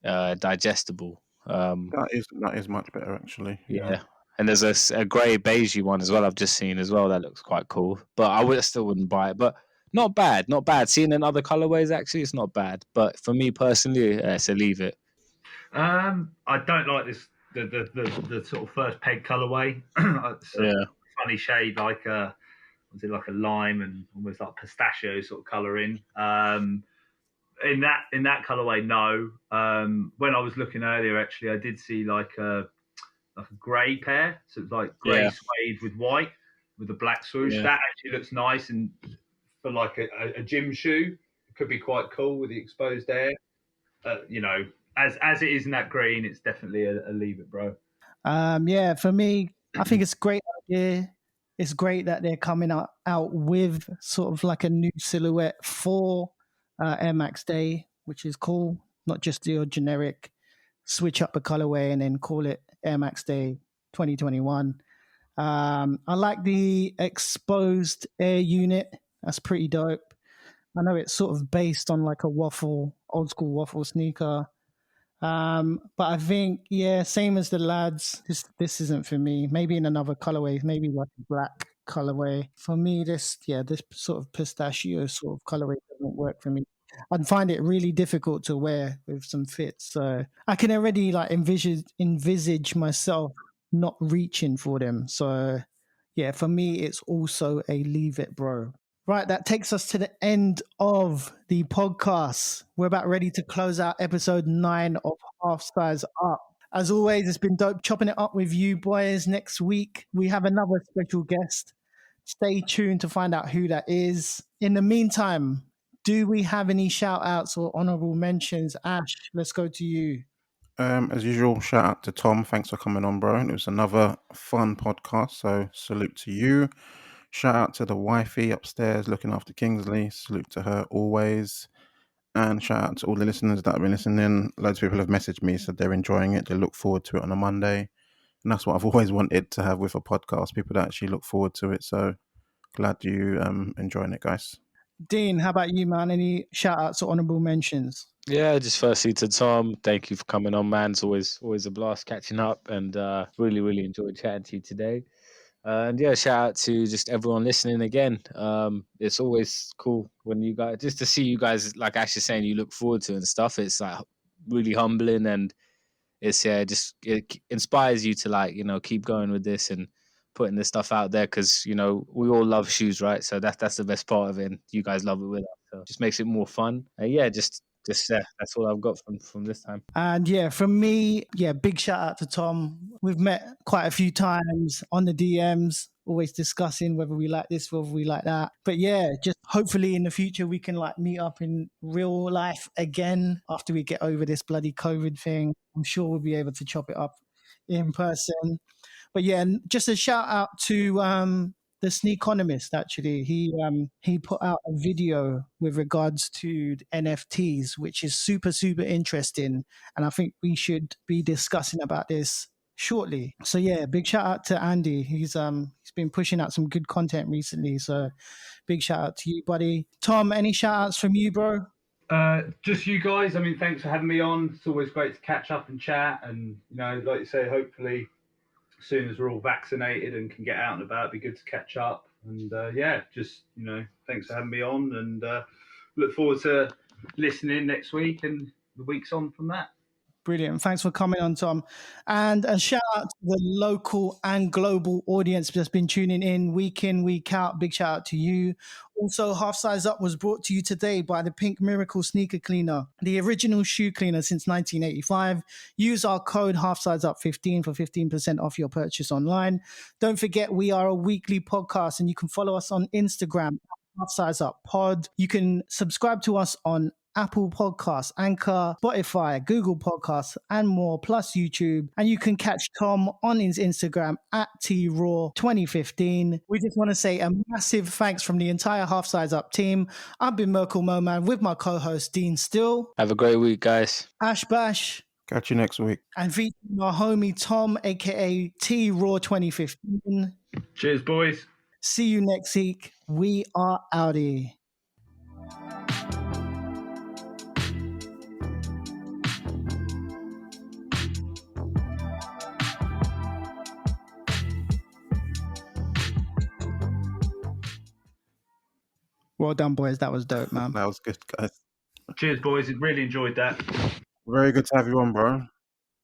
Speaker 3: digestible.
Speaker 2: That is much better actually.
Speaker 3: Yeah. And there's a grey beigey one as well. I've just seen as well. That looks quite cool. But still wouldn't buy it. But not bad, not bad. Seeing in other colorways, actually, it's not bad. But for me personally, it's a leave it.
Speaker 4: I don't like this the sort of first peg colorway. It's a funny shade, like was it like a lime and almost like pistachio sort of coloring. In that colorway, no. When I was looking earlier, actually, I did see like a grey pair, so it's like grey suede with white with a black swoosh.
Speaker 3: Yeah.
Speaker 4: That actually looks nice, and for like a gym shoe, it could be quite cool with the exposed air. As it is in that green, it's definitely a leave it, bro.
Speaker 1: Yeah, for me, I think it's a great idea. It's great that they're coming out with sort of like a new silhouette for Air Max Day, which is cool. Not just your generic switch up a colorway and then call it Air Max Day 2021. I like the exposed air unit. That's pretty dope. I know it's sort of based on like a old school waffle sneaker. But I think, yeah, same as the lads, this isn't for me. Maybe in another colorway, maybe like a black colorway. For me, this sort of pistachio sort of colorway doesn't work for me. I'd find it really difficult to wear with some fits. So I can already like envisage myself not reaching for them. So yeah, for me, it's also a leave it, bro. Right, that takes us to the end of the podcast. We're about ready to close out episode 9 of Half Size Up. As always, it's been dope chopping it up with you boys. Next week, we have another special guest. Stay tuned to find out who that is. In the meantime, do we have any shout outs or honorable mentions? Ash, let's go to you.
Speaker 2: As usual, shout out to Tom. Thanks for coming on, bro. It was another fun podcast, so salute to you. Shout out to the wifey upstairs looking after Kingsley. Salute to her always. And shout out to all the listeners that have been listening. Loads of people have messaged me, said they're enjoying it. They look forward to it on a Monday. And that's what I've always wanted to have with a podcast, people that actually look forward to it. So glad you enjoying it, guys.
Speaker 1: Dean, how about you, man? Any shout outs or honorable mentions?
Speaker 3: Yeah, just firstly to Tom, thank you for coming on, man. It's always a blast catching up, and really enjoyed chatting to you today. And yeah, shout out to just everyone listening again. It's always cool when you guys, just to see you guys, like Ash is saying, you look forward to and stuff. It's like really humbling, and it's it inspires you to like keep going with this and putting this stuff out there, because we all love shoes, right? So that's the best part of it, and you guys love it with us, so it just makes it more fun. Yeah, just that's all I've got from this time.
Speaker 1: And yeah, from me, big shout out to Tom. We've met quite a few times on the DMs. always discussing whether we like this, whether we like that. But yeah, just hopefully in the future we can like meet up in real life again after we get over this bloody COVID thing. I'm sure we'll be able to chop it up in person. But yeah, just a shout out to the Sneakonomist. Actually, he put out a video with regards to NFTs, which is super interesting, and I think we should be discussing about this shortly. So yeah, big shout out to Andy. He's been pushing out some good content recently. So big shout out to you, buddy. Tom, any shout outs from you, bro?
Speaker 4: Just you guys. I mean, thanks for having me on. It's always great to catch up and chat. And like you say, hopefully, as soon as we're all vaccinated and can get out and about, it'd be good to catch up. And just thanks for having me on. And look forward to listening next week and the weeks on from that.
Speaker 1: Brilliant. Thanks for coming on, Tom. And a shout out to the local and global audience that's been tuning in, week out. Big shout out to you. Also, Half Size Up was brought to you today by the Pink Miracle Sneaker Cleaner, the original shoe cleaner since 1985. Use our code HalfSizeUp15 for 15% off your purchase online. Don't forget, we are a weekly podcast and you can follow us on Instagram, Half Size Up Pod. You can subscribe to us on Apple Podcasts, Anchor, Spotify, Google Podcasts, and more, plus YouTube. And you can catch Tom on his Instagram at TRaw2015. We just want to say a massive thanks from the entire Half Size Up team. I've been Merkel Moman with my co-host Dean Still.
Speaker 3: Have a great week, guys.
Speaker 1: Ash Bash.
Speaker 2: Catch you next week.
Speaker 1: And featuring our homie Tom, aka TRaw2015.
Speaker 4: Cheers, boys.
Speaker 1: See you next week. We are outie. Well done, boys. That was dope, man.
Speaker 2: That was good, guys.
Speaker 4: Cheers, boys. Really enjoyed that.
Speaker 2: Very good to have you on, bro.